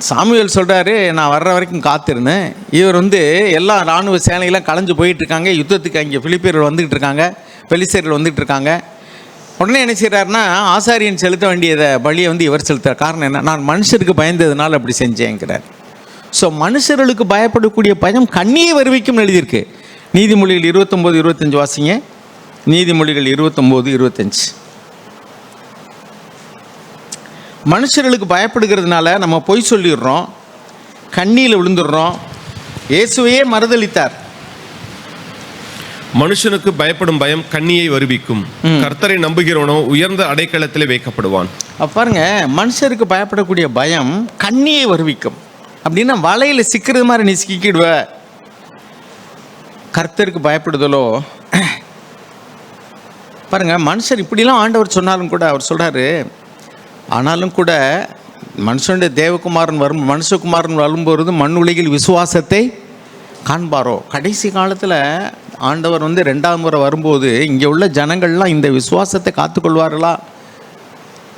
சாமுவேல் சொல்கிறாரு, நான் வர்ற வரைக்கும் காத்திருந்தேன். இவர் வந்து எல்லா இராணுவ சேனையெல்லாம் கலைஞ்சு போயிட்டுருக்காங்க, யுத்தத்துக்கு அங்கே பிலிப்பியர்கள் வந்துக்கிட்டு இருக்காங்க, பெலிஸ்தர்கள் வந்துக்கிட்டு இருக்காங்க. உடனே என்ன செய்கிறாருன்னா, ஆசாரியன் செலுத்த வேண்டியதை பலியை வந்து இவர் செலுத்துகிறார். காரணம் என்ன? நான் மனுஷருக்கு பயந்ததுனால அப்படி செஞ்சேங்கிறார். ஸோ மனுஷர்களுக்கு பயப்படக்கூடிய பயம் கண்ணியை வருவிக்கும்னு எழுதியிருக்கு. நீதிமொழிகள் 29:25 வாசிங்க. நீதிமொழிகள் 29:25. மனுஷர்களுக்கு பயப்படுகிறதுனால நம்ம பொய் சொல்லிடுறோம், கண்ணியில் விழுந்துடுறோம். இயேசுவையே மறுதளித்தார். மனுஷனுக்கு பயப்படும் பயம் கண்ணியை வருவிக்கும், கர்த்தரை நம்புகிறவனோ உயர்ந்த அடைக்கலத்திலே வைக்கப்படுவான். பாருங்க, மனுஷருக்கு பயப்படக்கூடிய பயம் கண்ணியை வருவிக்கும். அப்படின்னா வலையில் சிக்கிறது மாதிரி நீ சிக்கிடுவ. கர்த்தருக்கு பயப்படுதலோ, பாருங்க, மனுஷர் இப்படிலாம் ஆண்டவர் சொன்னாலும் கூட அவர் சொல்கிறாரு, ஆனாலும் கூட மனுஷனுடைய தேவகுமாரன் மனுஷகுமாரன் வரும்போது மண் உலகில் விசுவாசத்தை காண்பாரோ. கடைசி காலத்தில் ஆண்டவர் வந்து 2ஆம் முறை வரும்போது இங்கே உள்ள ஜனங்கள்லாம் இந்த விசுவாசத்தை காத்துக்கொள்வார்களா?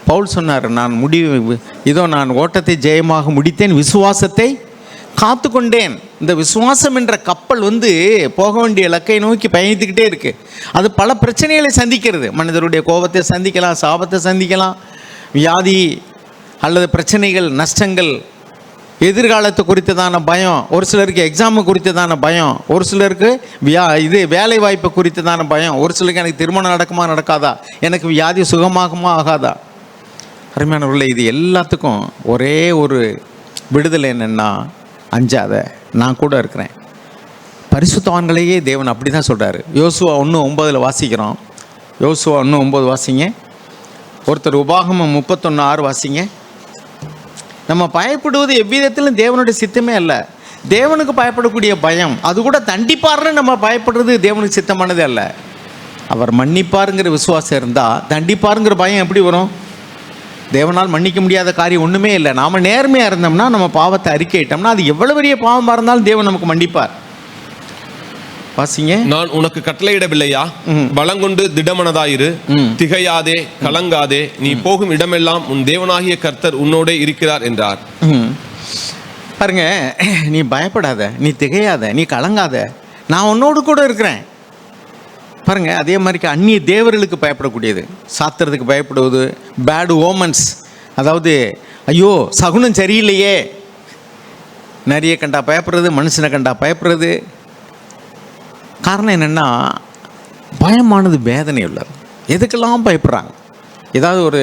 பவுல் சொன்னார், நான் ஓட்டத்தை ஜெயமாக முடித்தேன், விசுவாசத்தை காத்து கொண்டேன். இந்த விசுவாசம் என்ற கப்பல் வந்து போக வேண்டிய இலக்கை நோக்கி பயணித்துக்கிட்டே இருக்குது. அது பல பிரச்சனைகளை சந்திக்கிறது. மனிதருடைய கோபத்தை சந்திக்கலாம், சாபத்தை சந்திக்கலாம், வியாதி அல்லது பிரச்சனைகள், நஷ்டங்கள், எதிர்காலத்தை குறித்ததான பயம், ஒரு சிலருக்கு எக்ஸாமு குறித்ததான பயம், ஒரு சிலருக்கு வேலை வாய்ப்பை குறித்ததான பயம், ஒரு சிலருக்கு எனக்கு திருமணம் நடக்குமா நடக்காதா, எனக்கு வியாதி சுகமாகுமா ஆகாதா. அருமையானவர்களே, இது எல்லாத்துக்கும் ஒரே ஒரு விடுதலை என்னென்னா, அஞ்சாத, நான் கூட இருக்கிறேன். பரிசுத்தவான்களையே தேவன் அப்படி தான் சொல்கிறாரு. யோசுவா 1:9 வாசிக்கிறோம். யோசுவா 1:9 வாசிங்க. ஒருத்தர் உபாகமம் 31:6 வாசிங்க. நம்ம பயப்படுவது எவ்விதத்திலும் தேவனுடைய சித்தமே அல்ல. தேவனுக்கு பயப்படக்கூடிய பயம், அது கூட தண்டிப்பார்னு நம்ம பயப்படுறது தேவனுக்கு சித்தமானதே அல்ல. அவர் மன்னிப்பாருங்கிற விசுவாசம் இருந்தால் தண்டிப்பாருங்கிற பயம் எப்படி வரும்? தேவனால் மன்னிக்க முடியாத காரியம் ஒன்றுமே இல்லை. நாம் நேர்மையாக இருந்தோம்னா, நம்ம பாவத்தை அறிக்கையிட்டோம்னா, அது எவ்வளோ பெரிய பாவமாக இருந்தாலும் தேவன் நமக்கு மன்னிப்பார். வாசிங்க. நான் உனக்கு கட்டளையிடவில்லையா? பலங்கொண்டு திடமனதாயிரு, திகையாதே, கலங்காதே, நீ போகும் இடமெல்லாம் உன் தேவனாகிய கர்த்தர் உன்னோடே இருக்கிறார் என்றார். பாருங்க, நீ பயப்படாத, நீ திகையாத, நீ கலங்காத, நான் உன்னோடு கூட இருக்கிறேன். பாருங்க, அதே மாதிரி அந்நிய தேவர்களுக்கு பயப்படக்கூடியது, சாத்திரத்துக்கு பயப்படுவது, பேடு ஓமன்ஸ், அதாவது ஐயோ சகுனம் சரியில்லையே, நிறைய கண்டா பயப்படுறது, மனுஷனை கண்டா பயப்படுறது. காரணம் என்னென்னா, பயமானது வேதனை உள்ளது. எதுக்கெல்லாம் பயப்படுறாங்க? ஏதாவது ஒரு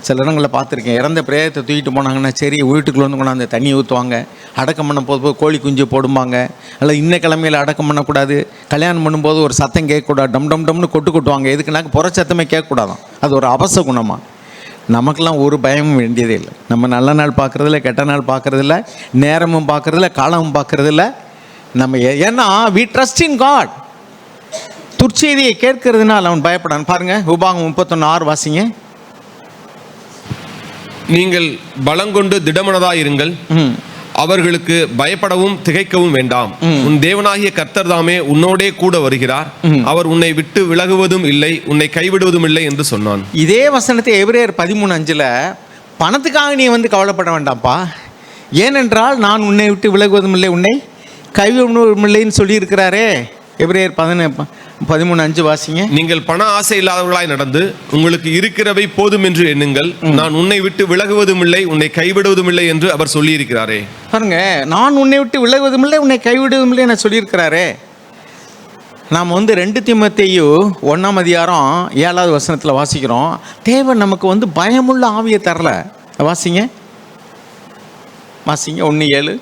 சில இடங்களில் பார்த்துருக்கேன், இறந்த பிரேதத்தை தூக்கிட்டு போனாங்கன்னா சரி வீட்டுக்குள்ளே வந்து கொண்டாந்து தண்ணி ஊற்றுவாங்க, அடக்கம் பண்ண போது கோழி குஞ்சு போடுவாங்க, அல்ல இன்ன கிழமையில் அடக்கம் பண்ணக்கூடாது, கல்யாணம் பண்ணும்போது ஒரு சத்தம் கேட்கக்கூடாது, டம் டம் டம்னு கொட்டுவாங்க. எதுக்குனாக்க புற சத்தமே கேட்கக்கூடாதான், அது ஒரு அபச குணமாக. நமக்கெல்லாம் ஒரு பயமும் வேண்டியதே இல்லை. நம்ம நல்ல நாள் பார்க்குறதில்ல, கெட்ட நாள் பார்க்குறதில்ல, நேரமும் பார்க்குறதில்ல, காலமும் பார்க்குறதில்ல. நம்ம ஏன்னா வி ட்ரஸ்ட் இன் காட். துர்ச்செய்தியை கேட்கறதுனால அவன் பயப்படான். பாருங்க, உபாகம் 31:6 வாசிங்க. நீங்கள் பலங்கொண்டு திடமனதாயிருங்கள், அவர்களுக்கு பயப்படவும் திகைக்கவும் வேண்டாம். உன் தேவனாகிய கர்த்தர் தாமே உன்னோடே கூட வருகிறார், அவர் உன்னை விட்டு விலகுவதும் இல்லை, உன்னை கைவிடுவதும் இல்லை என்று சொன்னான். இதே வசனத்தை எபிரேயர் 13:5 பணத்துக்காக நீ வந்து கவலைப்பட வேண்டாம்ப்பா, ஏனென்றால் நான் உன்னை விட்டு விலகுவதும் இல்லை, உன்னை கைவிடுவதும் இல்லைன்னு சொல்லியிருக்கிறாரே. எபிரேயர் 13:5 வாசிங்க. நீங்கள் பண ஆசை இல்லாதவர்களாய் நடந்து உங்களுக்கு இருக்கிறவை போதும் என்று எண்ணுங்கள், நான் உன்னை விட்டு விலகுவதும் இல்லை, உன்னை கைவிடுவதும் இல்லை என்று அவர் சொல்லியிருக்கிறாரே. பாருங்க, நான் உன்னை விட்டு விலகுவதும் இல்லை, உன்னை கைவிடுவதும் இல்லை என சொல்லியிருக்கிறாரே. நாம் 2 தீமோத்தேயு 1ஆம் அதிகாரம் 7வது வசனத்தில் வாசிக்கிறோம். தேவன் நமக்கு பயமுள்ள ஆவியை தரல. வாசிங்க 1:7.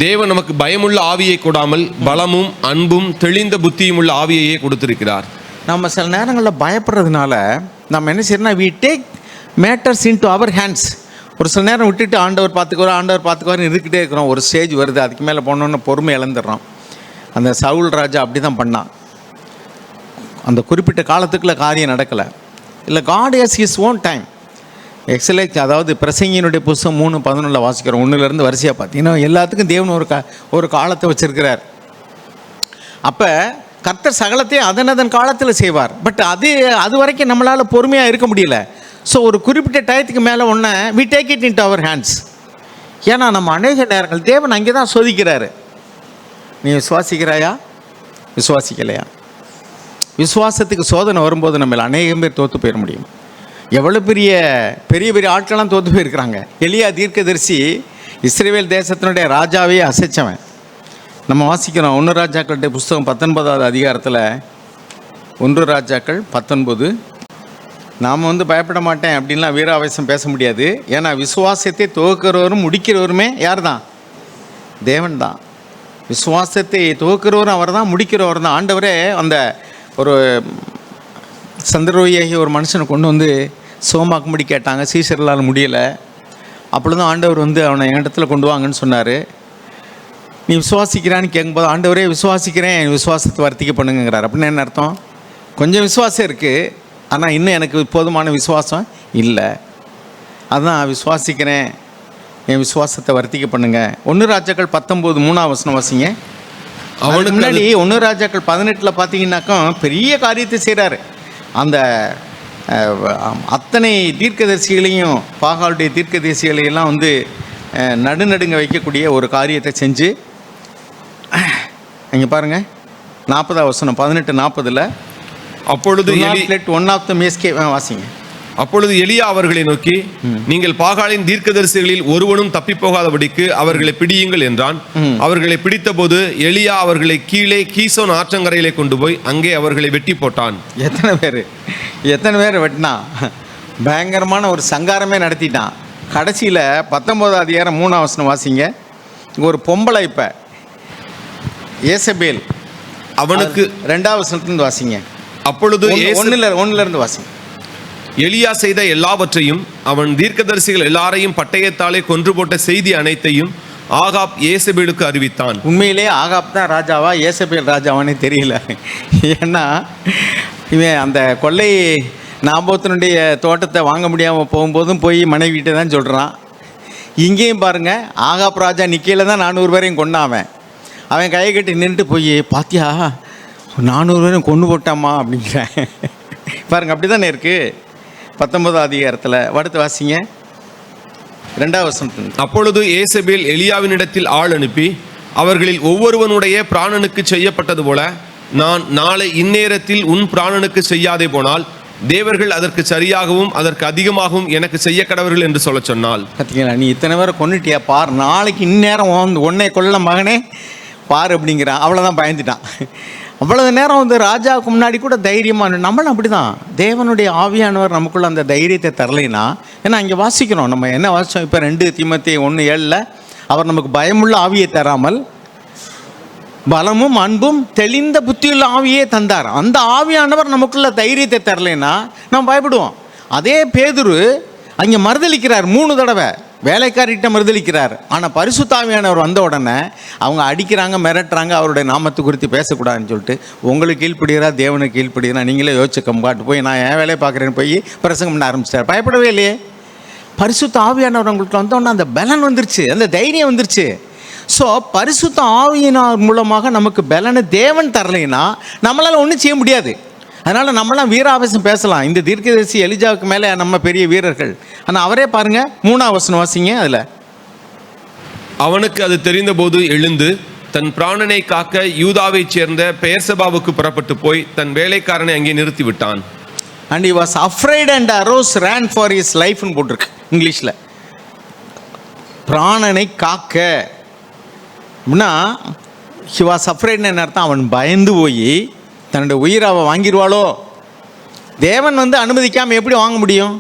தேவன் நமக்கு பயமுள்ள ஆவியை கொடாமல் பலமும் அன்பும் தெளிந்த புத்தியும் உள்ள ஆவியையே கொடுத்திருக்கிறார். நம்ம சில நேரங்களில் பயப்படுறதுனால நம்ம என்ன செய்யறோம்னா we take matters into our hands. ஒரு சில நேரம் விட்டுட்டு ஆண்டவர் பார்த்துக்குவார் இருக்கிட்டே இருக்கிறோம். ஒரு ஸ்டேஜ் வருது, அதுக்கு மேலே போனோன்னு பொறுமை இழந்துடுறோம். அந்த சவுல் ராஜா அப்படி தான் பண்ணான். அந்த குறிப்பிட்ட காலத்துக்குள்ள காரியம் நடக்கலை. இல்லை, God has his own time. எக்ஸலைட், அதாவது பிரசங்கியினுடைய புஸ்தகம் 3:11 வாசிக்கிறோம். 1லேருந்து வரிசையாக பார்த்தீங்கன்னா எல்லாத்துக்கும் தேவன் ஒரு காலத்தை வச்சிருக்கிறார். அப்போ கர்த்தர் சகலத்தையும் அதன் காலத்தில் செய்வார். பட் அது வரைக்கும் நம்மளால் பொறுமையாக இருக்க முடியல. ஸோ ஒரு குறிப்பிட்ட டயத்துக்கு மேலே ஒன்று we take it into our hands. ஏன்னா நம்ம அநேக நேரங்கள் தேவன் அங்கே தான் சோதிக்கிறாரு. நீ விசுவாசிக்கிறாயா, விசுவாசிக்கலையா? விசுவாசத்துக்கு சோதனை வரும்போது நம்ம அநேகம் பேர் தோற்று போயிட முடியும். எவ்வளோ பெரிய பெரிய ஆட்கள்லாம் தோற்று போயிருக்கிறாங்க. எலியா தீர்க்கதரிசி இஸ்ரவேல் தேசத்தினுடைய ராஜாவே அசைச்சவன். நம்ம வாசிக்கிறோம் 1 ராஜாக்களுடைய புஸ்தகம் 19வது அதிகாரத்தில் 1 ராஜாக்கள் 19. நாம் பயப்பட மாட்டேன் அப்படின்லாம் வீராவேசம் பேச முடியாது. ஏன்னா விசுவாசத்தை துவக்கிறவரும் முடிக்கிறவருமே யார் தான்? தேவன் தான். விசுவாசத்தை துவக்கிறவரும் அவர் தான், முடிக்கிறவர் தான். ஆண்டவரே அந்த ஒரு சந்திரரோகியாகிய ஒரு மனுஷனை கொண்டு சோமாக்கும்படி கேட்டாங்க. சீசர்களால் முடியலை. அப்பொழுதும் ஆண்டவர் அவனை என் இடத்துல கொண்டு வாங்கன்னு சொன்னார். நீ விசுவாசிக்கிறான்னு கேட்கும்போது ஆண்டவரே விசுவாசிக்கிறேன், என் விசுவாசத்தை வர்த்திக்க பண்ணுங்கிறார். அப்படின்னு என்ன அர்த்தம்? கொஞ்சம் விசுவாசம் இருக்குது, ஆனால் இன்னும் எனக்கு போதுமான விசுவாசம் இல்லை. அதுதான் விசுவாசிக்கிறேன், என் விசுவாசத்தை வர்த்திக்க பண்ணுங்க. 1 ராஜாக்கள் 19 3ஆம் வசனம் வாசிங்க. அவனுக்கு முன்னாடி 1 ராஜாக்கள் 18 பார்த்தீங்கன்னாக்கா பெரிய காரியத்தை செய்கிறாரு. அந்த அத்தனை தீர்க்கதரிசிகளையும் பாகாலுடைய தீர்க்கதரிசிகளையெல்லாம் நடுநடுங்க வைக்கக்கூடிய ஒரு காரியத்தை செஞ்சு, இங்கே பாருங்கள் 40ஆம் வசனம் 18:40. அப்பொழுது வாசிங்க. அப்பொழுது எலியா அவர்களை நோக்கி, நீங்கள் பாகாலின் தீர்க்கதரிசிகளில் ஒருவனும் தப்பி போகாதபடிக்கு அவர்களை பிடியுங்கள் என்றான். அவர்களை பிடித்த போது எலியா அவர்களை கீழே கீசோன் ஆற்றங்கரையிலே கொண்டு போய் அங்கே அவர்களை வெட்டி போட்டான். எத்தனை பேர் வெட்டினான்? பயங்கரமான ஒரு சங்காரமே நடத்திட்டான். கடைசியில் 19வது அதிகாரம் 3ஆம் வசனம் வாசிங்க. ஒரு பொம்பளை இப்போ ஏசபேல், அவனுக்கு 2ஆம் வசனத்துலேருந்து வாசிங்க. அப்பொழுது 1லேருந்து வாசிங்க. எலியா செய்த எல்லாவற்றையும் அவன் தீர்க்கதரிசிகள் எல்லாரையும் பட்டயத்தாலே கொன்று போட்ட செய்தி அனைத்தையும் ஆகாப் ஏசபேலுக்கு அறிவித்தான். உண்மையிலே ஆகாப் தான் ராஜாவா ஏசபேல் ராஜாவானே தெரியல. ஏன்னா இவன் அந்த கொள்ளை நாபோத்தினுடைய தோட்டத்தை வாங்க முடியாமல் போகும்போதும் போய் மனைவிகிட்ட தான் சொல்கிறான். இங்கேயும் பாருங்கள், ஆகாப் ராஜா நிக்கையில் தான் 400 பேரையும் கொண்டான். அவன் கையை கட்டி நின்றுட்டு போய் பாத்தியா 400 பேரையும் கொண்டு போட்டாமா அப்படிங்கிறேன். பாருங்கள், அப்படி தானே இருக்குது 19ஆம் அதிகாரத்தில். அடுத்து வாசிங்க 2ஆம் வசனம். அப்பொழுது ஏசபேல் எலியாவினிடத்தில் ஆள் அனுப்பி, அவர்களில் ஒவ்வொருவனுடைய பிராணனுக்கு செய்யப்பட்டது போல நான் நாளை இந்நேரத்தில் உன் பிராணனுக்கு செய்யாதே போனால் தேவர்கள் அதற்கு சரியாகவும் அதற்கு அதிகமாகவும் எனக்கு செய்ய கடவர்கள் என்று சொல்ல சொன்னால். பார்த்தீங்களா, நீ இத்தனை பேரை கொண்டுட்டியா பார், நாளைக்கு இந்நேரம் உன்னை கொல்ல மகனே பார் அப்படிங்கிறான். அவ்வளோதான், பயந்துட்டான். அவ்வளவு நேரம் ராஜாவுக்கு முன்னாடி கூட தைரியமாக நம்மளும் அப்படி தான். தேவனுடைய ஆவியானவர் நமக்குள்ள அந்த தைரியத்தை தரலைன்னா, ஏன்னா இங்கே வாசிக்கிறோம், நம்ம என்ன வாசித்தோம் இப்போ 2 தீமோத்தேயு 1:7 அவர் நமக்கு பயமுள்ள ஆவியை தராமல் பலமும் அன்பும் தெளிந்த புத்தியுள்ள ஆவியே தந்தார். அந்த ஆவியானவர் நமக்குள்ள தைரியத்தை தரலைன்னா நம்ம பயப்படுவோம். அதே பேதுரு அங்கே மறுதளிக்கிறார் 3 தடவை, வேலைக்காரிட்ட மறுதளிக்கிறார். ஆனால் பரிசுத்த ஆவியானவர் வந்த உடனே அவங்க அடிக்கிறாங்க, மிரட்டுறாங்க, அவருடைய நாமத்தை குறித்து பேசக்கூடாதுன்னு சொல்லிட்டு, உங்களுக்கு கீழ்ப்படுகிறா தேவனுக்கு கீழ்ப்படுகிறா, நீங்களே யோசிச்சு கம்பாட்டு போய் நான் என் வேலையை பார்க்குறேன்னு போய் பிரசங்கம் பண்ண ஆரம்பிச்சிட்டார். பயப்படவே இல்லையே. பரிசுத்த ஆவியானவர் உங்களுக்கு வந்தோடனே அந்த பலன் வந்துருச்சு, அந்த தைரியம் வந்துருச்சு. ஸோ பரிசுத்த ஆவியினார் மூலமாக நமக்கு பலனை தேவன் தரலைன்னா நம்மளால் ஒன்றும் செய்ய முடியாது. அதனால் நம்மளாம் வீராவேசம் பேசலாம். இந்த தீர்க்கதரிசி எலிஜாவுக்கு மேலே நம்ம பெரிய வீரர்கள். ஆனால் அவரே பாருங்கள் 3ஆம் வசனம் வாசிங்க. அதில் அவனுக்கு அது தெரிந்தபோது எழுந்து தன் பிராணனை காக்க யூதாவைச் சேர்ந்த பெயர்சபாவுக்கு புறப்பட்டு போய் தன் வேலைக்காரனை அங்கே நிறுத்தி விட்டான். And he was afraid and arose ran for his life ன்னு போட்டிருக்கு இங்கிலீஷில். பிராணனை காக்க அப்படின்னா he was afraid என்ன அர்த்தம்? அவன் பயந்து போய் தன்னுடைய உயிரை அவள் வாங்கிடுவாளோ? தேவன் வந்து அனுமதிக்காமல் எப்படி வாங்க முடியும்?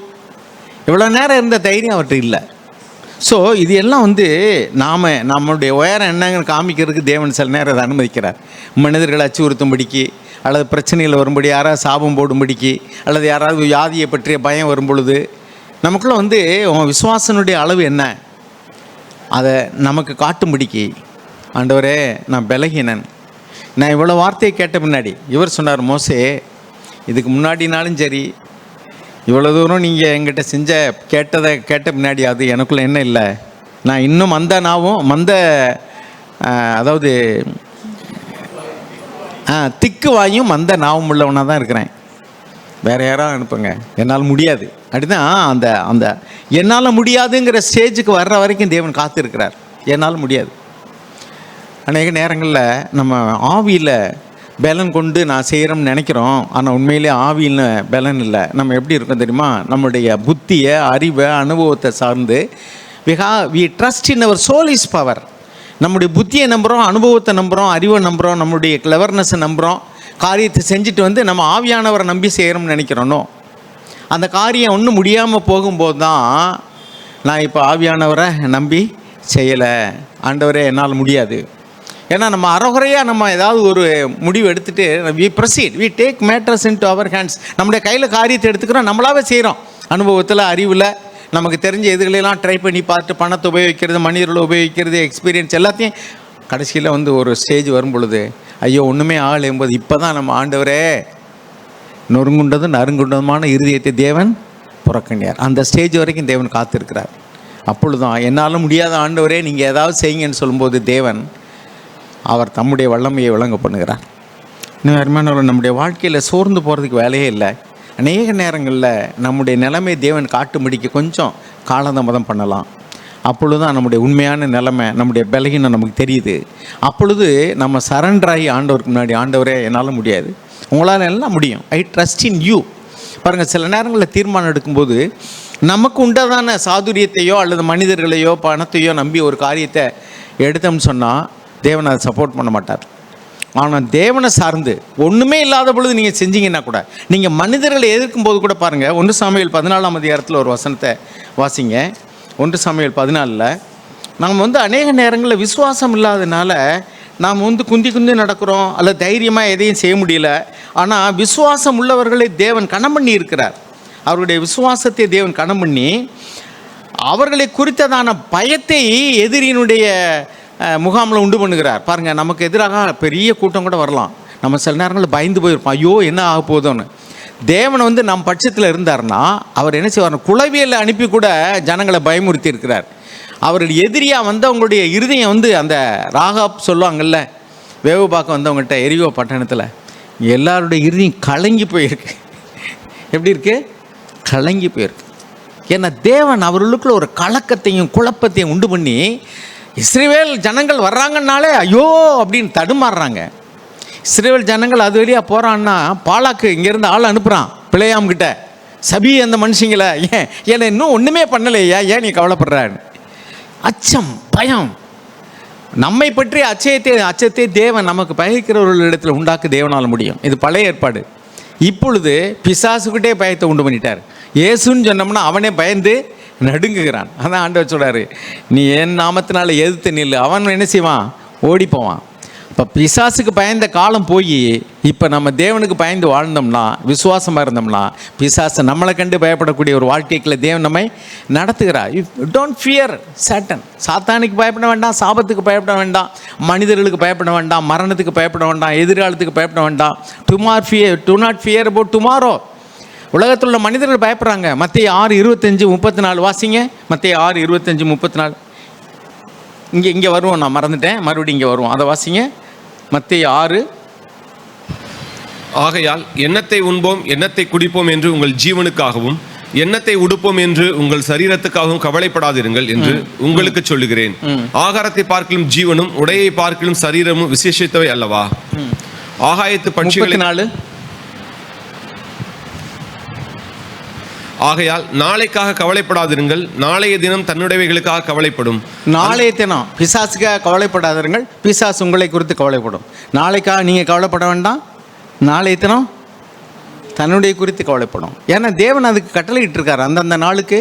இவ்வளோ நேரம் இருந்த தைரியம் அவர்கிட்ட இல்லை. ஸோ இது எல்லாம் வந்து நம்மளுடைய உயரம் என்னங்கன்னு காமிக்கிறதுக்கு தேவன் சில நேரம் அதை அனுமதிக்கிறார். மனிதர்களை அச்சுறுத்தும்படிக்கு, அல்லது பிரச்சனைகள் வரும்படி, யாராவது சாபம் போடும்படிக்கு, அல்லது யாராவது வியாதியை பற்றிய பயம் வரும் பொழுது நமக்குள்ளே வந்து உன் விசுவாசனுடைய அளவு என்ன அதை நமக்கு காட்டும்படிக்கு, ஆண்டவரே நான் பலகீனன். நான் இவ்வளோ வார்த்தையை கேட்ட முன்னாடி இவர் சொன்னார், மோசே இதுக்கு முன்னாடினாலும் சரி, இவ்வளோ தூரம் நீங்கள் எங்கிட்ட கேட்ட முன்னாடி அது எனக்குள்ளே என்ன இல்லை, நான் இன்னும் அதாவது திக்கு வாயும் மந்த நாவும் உள்ளவனாக தான் இருக்கிறேன். வேறு யாராவது அனுப்புங்க, என்னால் முடியாது. அப்படிதான் அந்த என்னால் முடியாதுங்கிற ஸ்டேஜுக்கு வர்ற வரைக்கும் தேவன் காத்திருக்கிறார். என்னால் முடியாது. அநேக நேரங்களில் நம்ம ஆவியில் பலன் கொண்டு நான் செய்கிறோம்னு நினைக்கிறோம். ஆனால் உண்மையிலே ஆவியில் பலன் இல்லை. நம்ம எப்படி இருக்கோம் தெரியுமா? நம்முடைய புத்தியை, அறிவை, அனுபவத்தை சார்ந்து we trust in our soul is power. நம்முடைய புத்தியை நம்புகிறோம், அனுபவத்தை நம்புகிறோம், அறிவை நம்புகிறோம், நம்முடைய கிளவர்னஸை நம்புகிறோம். காரியத்தை செஞ்சுட்டு வந்து நம்ம ஆவியானவரை நம்பி செய்கிறோம்னு நினைக்கிறோன்னோ, அந்த காரியம் ஒன்றும் முடியாமல் போகும்போது தான் நான் இப்போ ஆவியானவரை நம்பி செய்யலை, ஆண்டவரே என்னால் முடியாது. ஏன்னா நம்ம அறகுறையாக நம்ம ஏதாவது ஒரு முடிவு எடுத்துகிட்டு we take matters into our hands. நம்முடைய கையில் காரியத்தை எடுத்துக்கிறோம், நம்மளாவே செய்கிறோம். அனுபவத்தில், அறிவில் நமக்கு தெரிஞ்ச எதுகளெல்லாம் ட்ரை பண்ணி பார்த்துட்டு பணத்தை உபயோகிக்கிறது, மனிதர்களை உபயோகிக்கிறது, எக்ஸ்பீரியன்ஸ் எல்லாத்தையும் கடைசியில் வந்து ஒரு ஸ்டேஜ் வரும் பொழுது ஐயோ ஒன்றுமே ஆகலை என்பது இப்போ தான் நம்ம ஆண்டவரே நொறுங்குண்டதும் நறுங்குண்டதுமான இருதயத்தை தேவன் புறக்கணியார். அந்த ஸ்டேஜ் வரைக்கும் தேவன் காத்திருக்கிறார். அப்பொழுதுதான் என்னால் முடியாத ஆண்டவரே நீங்கள் ஏதாவது செய்யுங்கன்னு சொல்லும்போது தேவன் அவர் தம்முடைய வல்லமையை விளங்க பண்ணுகிறார். இன்னும் அருமையானவர்கள், நம்முடைய வாழ்க்கையில் சோர்ந்து போகிறதுக்கு வேலையே இல்லை. அநேக நேரங்களில் நம்முடைய நிலைமை தேவன் காட்டும்படிக்கு கொஞ்சம் காலதாமதம் பண்ணலாம். அப்பொழுது தான் நம்முடைய உண்மையான நிலைமை, நம்முடைய பலகீனம் நமக்கு தெரியுது. அப்பொழுது நம்ம சரண்டராகி ஆண்டவருக்கு முன்னாடி, ஆண்டவரே என்னால் முடியாது, உங்களால் எல்லாம் முடியும், ஐ ட்ரஸ்ட் இன் யூ. பாருங்கள், சில நேரங்களில் தீர்மானம் எடுக்கும்போது நமக்கு உண்டதான சாதுரியத்தையோ அல்லது மனிதர்களையோ பணத்தையோ நம்பி ஒரு காரியத்தை எடுத்தோம்னு சொன்னால் தேவனை அதை சப்போர்ட் பண்ண மாட்டார். ஆனால் தேவனை சார்ந்து ஒன்றுமே இல்லாத பொழுது நீங்கள் செஞ்சீங்கன்னா கூட, நீங்கள் மனிதர்களை எதிர்க்கும் போது கூட பாருங்கள், 1 சாமுவேல் 14ஆம் அதிகாரத்தில் ஒரு வசனத்தை வாசிங்க. 1 சாமுவேல் 14 நம்ம வந்து அநேக நேரங்களில் விசுவாசம் இல்லாதனால நாம் வந்து குந்தி நடக்கிறோம், அல்லது தைரியமாக எதையும் செய்ய முடியல. ஆனால் விசுவாசம் உள்ளவர்களை தேவன் கணம் பண்ணி இருக்கிறார். அவருடைய விசுவாசத்தை தேவன் கணம் பண்ணி அவர்களை குறித்ததான பயத்தை எதிரியினுடைய முகாமில் உண்டு பண்ணுகிறார். பாருங்கள், நமக்கு எதிராக பெரிய கூட்டம் கூட வரலாம். நம்ம சில நேரங்களில் பயந்து போயிருப்போம், ஐயோ என்ன ஆக போதோன்னு. தேவனை வந்து நம் பட்சத்தில் இருந்தார்னா அவர் என்ன செய்வார்? குளவியலை அனுப்பி கூட ஜனங்களை பயமுறுத்தி இருக்கிறார். அவருடைய எதிரியாக வந்தவங்களுடைய இருதயம் வந்து அந்த ராகாப் சொல்லுவாங்கள்ல, வேவு பார்க்க வந்தவங்கள்ட்ட எரிகோ பட்டணத்தில் எல்லாருடைய இருதயம் கலங்கி போயிருக்கு. எப்படி இருக்கு? கலங்கி போயிருக்கு. ஏன்னா தேவன் அவர்களுக்குள்ள ஒரு கலக்கத்தையும் குழப்பத்தையும் உண்டு பண்ணி இஸ்ரவேல் ஜனங்கள் வர்றாங்கன்னாலே ஐயோ அப்படின்னு தடுமாறுறாங்க. இஸ்ரவேல் ஜனங்கள் அது வழியாக போகிறான்னா பாலாக்கு இங்கேருந்து ஆள் அனுப்புகிறான் பிள்ளையாம்கிட்ட, சபி அந்த மனுஷங்களை ஏன்னா இன்னும் ஒன்றுமே பண்ணலையா, ஏன் நீ கவலைப்படுறான்னு. அச்சம், பயம், நம்மை பற்றி அச்சத்தை தேவன் நமக்கு பகைக்கிறவர்களிடத்தில் உண்டாக்க தேவனால் முடியும். இது பழைய ஏற்பாடு. இப்பொழுது பிசாசுக்கிட்டே பயத்தை உண்டு பண்ணிட்டார். இயேசுன்னு சொன்னோம்னா அவனே பயந்து நடுங்குகிறான். அதான் ஆண்டவர் சொல்கிறாரு, நீ என் நாமத்தினால எதிர்த்து நில்லு, அவன் என்ன செய்வான்? ஓடி போவான். இப்போ பிசாசுக்கு பயந்த காலம் போய் இப்போ நம்ம தேவனுக்கு பயந்து வாழ்ந்தோம்னா, விசுவாசமாக இருந்தோம்னா, பிசாசை நம்மளை கண்டு பயப்படக்கூடிய ஒரு வாழ்க்கைக்குள்ள தேவன் நம்மை நடத்துகிறார். Don't fear Satan. சாத்தானுக்கு பயப்பட வேண்டாம், சாபத்துக்கு பயப்பட வேண்டாம், மனிதர்களுக்கு பயப்பட வேண்டாம், மரணத்துக்கு பயப்பட வேண்டாம், எதிர்காலத்துக்கு பயப்பட வேண்டாம். To not fear about tomorrow. உலகத்தில் உள்ள மனிதர்கள் பயப்படுறாங்க. மத்தேயு 6:25-34 வாசிங்க. மத்தேயு 6:25-34. இங்கே வருவோம், நான் மறந்துட்டேன், மறுபடியும் இங்கே வருவோம், அதை வாசிங்க. மத்தேயு 6. ஆகையால் எண்ணத்தை உண்போம் எண்ணத்தை குடிப்போம் என்று உங்கள் ஜீவனுக்காகவும் எண்ணத்தை உடுப்போம் என்று உங்கள் சரீரத்துக்காகவும் கவலைப்படாதிருங்கள் என்று உங்களுக்கு சொல்லுகிறேன். ஆகாரத்தை பார்க்கலும் ஜீவனும் உடையை பார்க்கலும் சரீரமும் விசேஷித்தவை அல்லவா? ஆகாயத்து பட்சிகள். ஆகையால் நாளைக்காக கவலைப்படாதிருங்கள், நாளைய தினம் தன்னுடையவைகளுக்காக கவலைப்படும். நாளைய தினம் பிசாசுக்காக கவலைப்படாதிருங்கள், பிசாசு உங்களை குறித்து கவலைப்படும். நாளைக்காக நீங்கள் கவலைப்பட வேண்டாம், நாளைய தினம் தன்னுடைய குறித்து கவலைப்படும். ஏன்னா தேவன் அதுக்கு கட்டளையிட்டு இருக்கார், அந்தந்த நாளுக்கு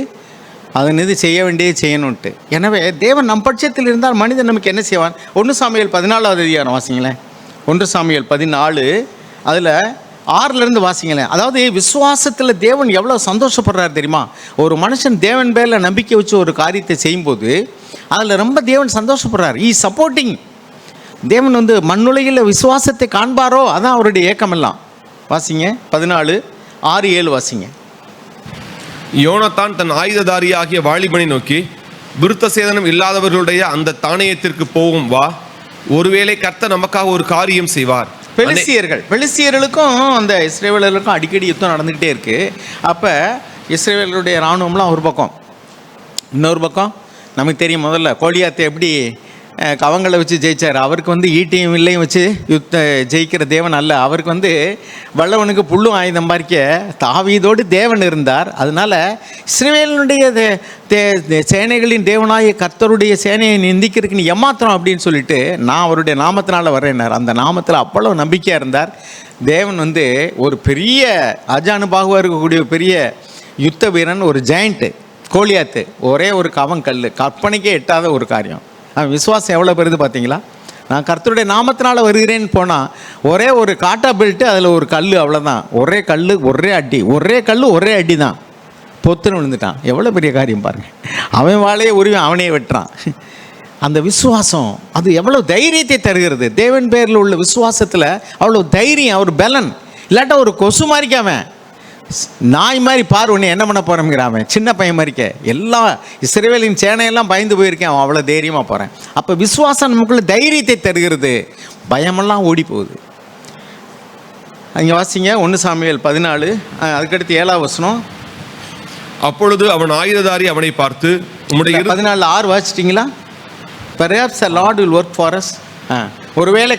அதன் இது செய்ய வேண்டியது செய்யணுன்ட்டு. எனவே தேவன் நம் பட்சத்தில் இருந்தால் மனிதன் நமக்கு என்ன செய்வான்? 1 சாமுவேல் 14 வாசிங்களேன். 1 சாமுவேல் 14 அதில் 6 வாசிங்களேன். அதாவது விசுவாசத்தில் தேவன் எவ்வளோ சந்தோஷப்படுறாரு தெரியுமா? ஒரு மனுஷன் தேவன் பேரில் நம்பிக்கை வச்சு ஒரு காரியத்தை செய்யும்போது அதில் ரொம்ப தேவன் சந்தோஷப்படுறார். சப்போர்ட்டிங். தேவன் மண்ணுலகில் விசுவாசத்தை காண்பாரோ, அதான் அவருடைய ஏக்கமெல்லாம். வாசிங்க 14:6-7 வாசிங்க. யோனத்தான் தன் ஆயுததாரியாகிய வாலிபனை நோக்கி, விருத்த சேதனம் இல்லாதவர்களுடைய அந்த தானியத்திற்கு போகும் வா, ஒருவேளை கர்த்தர் நமக்காக ஒரு காரியம் செய்வார். பெலிஸ்தியர்களுக்கும் அந்த இஸ்ரவேலர்களுக்கும் அடிக்கடி யுத்தம் நடந்துக்கிட்டே இருக்கு. அப்போ இஸ்ரவேலருடைய இராணுவம்லாம் ஒரு பக்கம், இன்னொரு பக்கம் நமக்கு தெரியும். முதல்ல கோலியாத்தை எப்படி கவங்களை வச்சு ஜெயிச்சார். அவருக்கு ஈட்டியும் இல்லையும் வச்சு ஜெயிக்கிற தேவன் அல்ல. அவருக்கு வல்லவனுக்கு புல்லும் ஆயுதம் பார்க்க தாவீதோடு தேவன் இருந்தார். அதனால் இஸ்ரவேலினுடைய சேனைகளின் தேவனாய கர்த்தருடைய சேனையை நிந்திக்கிறதுக்கு நீ ஏமாத்திரம் அப்படின்னு சொல்லிட்டு, நான் அவருடைய நாமத்தினால் வரேன்னார். அந்த நாமத்தில் அவ்வளோ நம்பிக்கையாக இருந்தார். தேவன் ஒரு பெரிய அஜானுபாகுவாக இருக்கக்கூடிய பெரிய யுத்த வீரன், ஒரு ஜெயண்ட்டு கோலியாத்து, ஒரே ஒரு கவங்கல், கற்பனைக்கே எட்டாத ஒரு காரியம். விசுவாசம் எவ்வளோ பெருது பார்த்தீங்களா? நான் கர்த்தருடைய நாமத்தினால் வருகிறேன்னு போனால் ஒரே ஒரு காட்டா பெல்ட்டு, அதில் ஒரு கல், அவ்வளோதான். ஒரே கல் ஒரே அடி, ஒரே கல் ஒரே அடி தான். பொத்துன்னு விழுந்துட்டான். எவ்வளோ பெரிய காரியம் பாருங்கள். அவன் வாழையே உருவி அவனையே வெட்டுறான். அந்த விசுவாசம் அது எவ்வளோ தைரியத்தை தருகிறது. தேவன் பேரில் உள்ள விசுவாசத்தில் அவ்வளோ தைரியம், ஒரு பலன். இல்லாட்டா ஒரு கொசு மாதிரிக்காமன் நாய் மாதிரி பார் ஒன்று என்ன பண்ண போகிறோங்கிறான். சின்ன பையன் மாதிரிக்க எல்லா இஸ்ரவேலின் சேனையெல்லாம் பயந்து போயிருக்கேன், அவன் அவ்வளோ தைரியமாக போகிறேன். அப்போ விசுவாசம் நமக்குள்ள தைரியத்தை தருகிறது, பயமெல்லாம் ஓடி போகுது. அங்கே வாசிங்க 1 சாமுவேல் 14 அதுக்கடுத்து 7ஆம் வசனம். அப்பொழுது அவன் ஆயுததாரி அவனை பார்த்து, உம்முடைய 14:6 வாசிச்சிட்டிங்களா? Perhaps the Lord will work for us. ஒருவேளை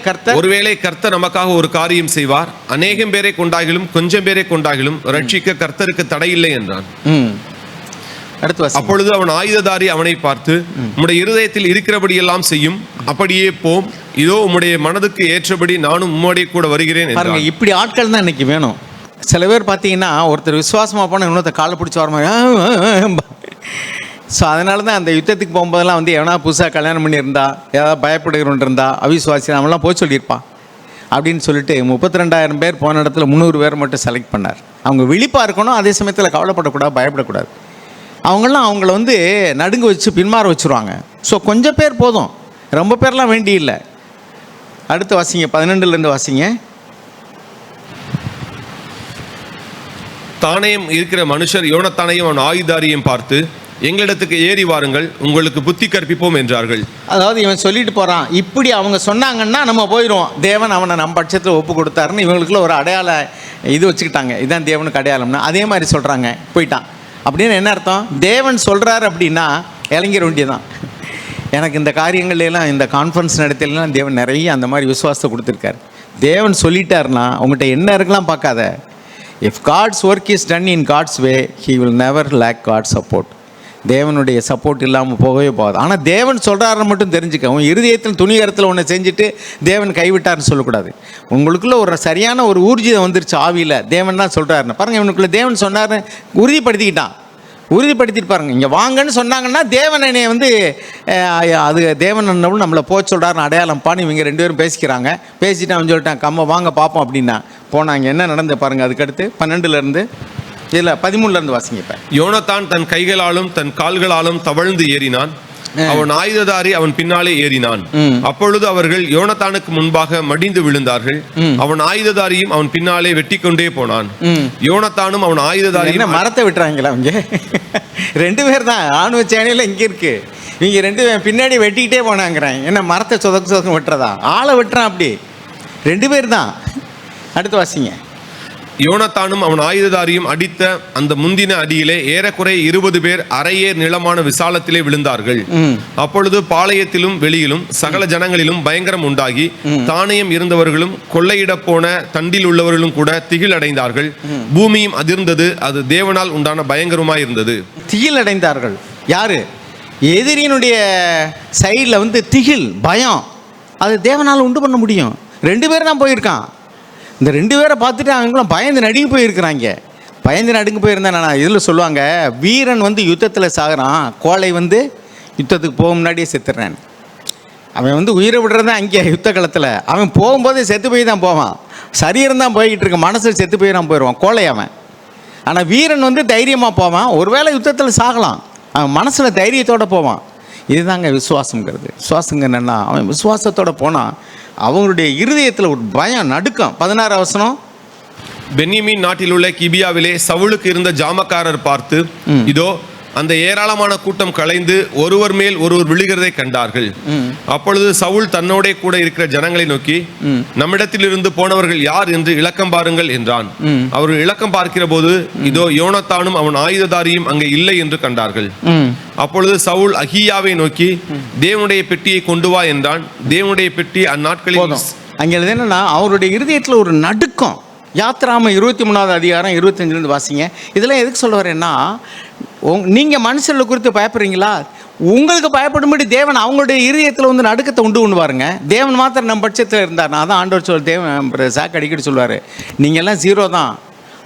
கர்த்தர் நமக்காக ஒரு காரியம் செய்வார். அநேகம் பேரை கொண்டாகிலும் கொஞ்சம் பேரை கொண்டாகிலும் ரட்சிக்க கர்த்தருக்கு தடையில்லை என்றான். அப்பொழுது அவன் ஆயுததாரி அவனை பார்த்து, உம்முடைய இருதயத்தில் இருக்கிறபடி எல்லாம் செய்யும், அப்படியே போம், இதோ உம்முடைய மனதுக்கு ஏற்றபடி நானும் உம்மோடைய கூட வருகிறேன் என்றான். இப்படி ஆட்கள் தான் இன்னைக்கு வேணும். சில பேர் பார்த்தீங்கன்னா, ஒருத்தர் விசுவாசமாக போனால் இன்னொருத்தர் காலை பிடிச்சி வர மாதிரி. ஸோ அதனால தான் அந்த யுத்தத்துக்கு போகும்போதெல்லாம் எவனா புதுசாக கல்யாணம் பண்ணியிருந்தா, ஏதாவது பயப்படுகிறவன் இருந்தா, அவிசுவாசி நம்மளாம் போய் சொல்லியிருப்பான் அப்படின்னு சொல்லிட்டு 32,000 பேர் போன இடத்துல 300 பேர் மட்டும் செலக்ட் பண்ணார். அவங்க விழிப்பாக இருக்கணும், அதே சமயத்தில் கவலைப்படக்கூடாது, பயப்படக்கூடாது. அவங்களாம் அவங்கள நடுங்க வச்சு பின்மாற வச்சுருவாங்க. ஸோ கொஞ்சம் பேர் போதும், ரொம்ப பேர்லாம் வேண்டி இல்லை. அடுத்து வாசிங்க 12 வாசிங்க. தானேயும் இருக்கிற மனுஷர் யோனத்தானையும் அவன் ஆயுதாரியும் பார்த்து, எங்களிடத்துக்கு ஏறி வாருங்கள், உங்களுக்கு புத்தி கற்பிப்போம் என்றார்கள். அதாவது இவன் சொல்லிட்டு போகிறான், இப்படி அவங்க சொன்னாங்கன்னா நம்ம போயிடுவோம், தேவன் அவனை நம்ம பட்சத்தில் ஒப்பு கொடுத்தாருன்னு இவங்களுக்குள்ள ஒரு அடையாள இது வச்சுக்கிட்டாங்க. இதுதான் தேவனுக்கு அடையாளம்னா அதே மாதிரி சொல்கிறாங்க, போயிட்டான். அப்படின்னு என்ன அர்த்தம்? தேவன் சொல்கிறார் அப்படின்னா இறங்கிற வேண்டியதான். எனக்கு இந்த காரியங்கள்லாம், இந்த கான்ஃபரன்ஸ் நடத்திலாம் தேவன் நிறைய அந்த மாதிரி விசுவாசத்தை கொடுத்துருக்காரு. தேவன் சொல்லிட்டாருன்னா உங்கள்கிட்ட என்ன இருக்கலாம் பார்க்காத. If God's work is done in God's way, he will never lack God support. தேவனுடைய சப்போர்ட் இல்லாமல் போகவே போகாது. ஆனால் தேவன் சொல்கிறாருன்னு மட்டும் தெரிஞ்சுக்க. உன் இருதயத்தில் துணிகரத்தில் ஒன்று செஞ்சுட்டு தேவன் கைவிட்டார்னு சொல்லக்கூடாது. உங்களுக்குள்ள ஒரு சரியான ஒரு ஊர்ஜிதம் வந்துருச்சு ஆவியில், தேவன் தான் சொல்கிறாருன்னு பாருங்கள். இவனுக்குள்ள தேவன் சொன்னார், உறுதிப்படுத்திட்டு பாருங்கள். இங்கே வாங்கன்னு சொன்னாங்கன்னா தேவன் என்னை அது தேவன் நம்மளை போக சொல்கிறாருன்னு அடையாளம்ப்பான்னு இவங்க 2 பேரும் பேசிக்கிறாங்க. பேசிட்டு அவன் சொல்லிட்டான், கம்ம வாங்க பார்ப்போம் அப்படின்னா போனாங்க. என்ன நடந்து பாருங்கள். அதுக்கடுத்து 12 இல்லை 13 வாசிங்க. இப்போ யோனத்தான் தன் கைகளாலும் தன் கால்களாலும் தவழ்ந்து ஏறினான், அவன் ஆயுததாரி அவன் பின்னாலே ஏறினான். அப்பொழுது அவர்கள் யோனத்தானுக்கு முன்பாக மடிந்து விழுந்தார்கள். அவன் ஆயுததாரியும் அவன் பின்னாலே வெட்டி கொண்டே போனான். யோனத்தானும் அவன் ஆயுததாரியும் மரத்தை விட்டுறாங்களா? அவங்க 2 பேர் தான் ஆணுவ சேனையில் இங்கே இருக்கு. இவங்க 2 பேர் பின்னாடி வெட்டிக்கிட்டே போனாங்கிறான். என்ன மரத்தை சொதக்கு வெட்டுறதா? ஆளை வெட்டுறான். அப்படி 2 பேர் தான். அடுத்து வாசிங்க. யோனத்தானும் அவன் ஆயுததாரியும் அடித்த அந்த முந்தின அடியிலே ஏறக்குறை 20 பேர் அரையேர் நிலமான விசாலத்திலே விழுந்தார்கள். அப்பொழுது பாளையத்திலும் வெளியிலும் சகல ஜனங்களிலும் பயங்கரம் உண்டாகி, தானியம் இருந்தவர்களும் கொள்ளையிட போன தண்டில் உள்ளவர்களும் கூட திகில் அடைந்தார்கள். பூமியும் அதிர்ந்தது, அது தேவனால் உண்டான பயங்கரமாய் இருந்தது. திகில் அடைந்தார்கள். யாரு? எதிரியினுடைய சைடில் திகில், பயம். அது தேவனால் உண்டு பண்ண முடியும். 2 பேர் தான் போயிருக்கான். இந்த 2 பேரை பார்த்துட்டு அவங்களும் பயந்து நடுங்கி போயிருக்கிறாங்க. பயந்து நடுங்கி போயிருந்தா நான் இதில் சொல்லுவாங்க, வீரன் வந்து யுத்தத்தில் சாகுறான், கோழை வந்து யுத்தத்துக்கு போக முன்னாடியே செத்துடுறான். அவன் வந்து உயிரை விடுறது அங்கே யுத்த களத்தில், அவன் போகும்போதே செத்து போய் தான் போவான். சரீரம் தான் போய்கிட்டு இருக்க, மனசில் செத்து போய் தான் போயிடுவான் கோழை அவன். ஆனால் வீரன் வந்து தைரியமாக போவான். ஒருவேளை யுத்தத்தில் சாகலாம், அவன் மனசில் தைரியத்தோடு போவான். இதுதாங்க விசுவாசங்கிறது. விசுவாசங்க என்னென்னா, அவன் விசுவாசத்தோடு போனான், அவங்களுடைய இருதயத்தில் ஒரு பயம், நடுக்கம். 16 வசனம், பென்யமீன் நாட்டில் உள்ள கிபியாவிலே சவுலுக்கு இருந்த ஜாமக்காரர் பார்த்து, இதோ அந்த ஏராளமான கூட்டம் கலைந்து ஒருவர் மேல் ஒருவர் விழுகிறதை கண்டார்கள். அப்பொழுது சவுல் தன்னோட கூட இருக்கிற ஜனங்களை நோக்கி, நம்மிடத்திலிருந்து போனவர்கள் யார் என்று இலக்கம் பாருங்கள் என்றான். அவர்கள் இலக்கம் பார்க்கிற போது இதோ யோனத்தானும் அவன் ஆயுததாரியும் அங்கே இல்லை என்று கண்டார்கள். அப்பொழுது சவுல் அகியாவை நோக்கி, தேவனுடைய பெட்டியை கொண்டு வா என்றான். தேவனுடைய பெட்டி அந்நாட்களில் அங்கே என்னன்னா அவருடைய இருதயத்தில் ஒரு நடுக்கம். யாத்ராம 23வது அதிகாரம் 25 வாசிங்க. இதெல்லாம் எதுக்கு சொல்ல வரேன்னா, நீங்கள் மனுஷர்களை குறித்து பயப்படுறீங்களா? உங்களுக்கு பயப்படும்படி தேவன் அவங்களுடைய இருதயத்தில் வந்து நடுக்கத்தை உண்டு பண்ணுவாருங்க. தேவன் மாத்திரம் நம்ம பட்சத்தில் இருந்தார். நான் தான் ஆண்டவர் தேவன் சாக்கு அடிக்கடி சொல்லுவார், நீங்கள் எல்லாம் 0 தான்,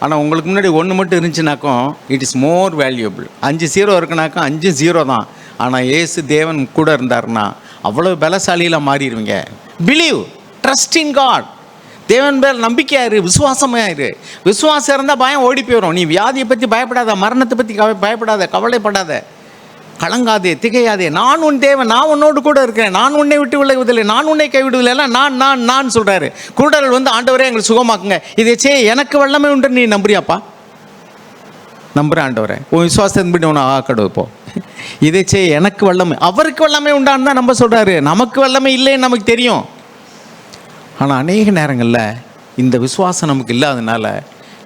ஆனால் உங்களுக்கு முன்னாடி 1 மட்டும் இருந்துச்சுனாக்கும் இட் இஸ் மோர் வேல்யூபிள். 5 0 இருக்குனாக்கும் 5 0 தான். ஆனால் ஏசு தேவன் கூட இருந்தாருன்னா அவ்வளோ பலசாலியில் மாறிடுவீங்க. Believe, trust in God. தேவன் பேர் நம்பிக்கையாரு, விசுவாசமாயிரு. விசுவாசம் இருந்தால் பயம் ஓடி போயிடும். நீ வியாதியை பற்றி பயப்படாத, மரணத்தை பற்றி பயப்படாத, கவலைப்படாத, கலங்காதே, திகையாதே. நான் உன் தேவன், நான் உன்னோடு கூட இருக்கிறேன், நான் உன்னை விட்டு விலகுவதில்லை, நான் உன்னை கைவிடுவதில்லை. எல்லாம் நான் சொல்கிறாரு. குருடர்கள் வந்து ஆண்டவரே எங்களை சுகமாக்குங்க, இதை எனக்கு வல்லமை உண்டு. நீ நம்புறியாப்பா? நம்புகிறேன் ஆண்டவரே, உன் விசுவாசத்தின் படி உன்னை ஆக்கடு. இப்போ இதை எனக்கு வல்லமை, அவருக்கு வல்லமை உண்டான்னு தான் நம்ப சொல்கிறாரு. நமக்கு வல்லமை இல்லைன்னு நமக்கு தெரியும். ஆனால் அநேக நேரங்களில் இந்த விசுவாசம் நமக்கு இல்லாதனால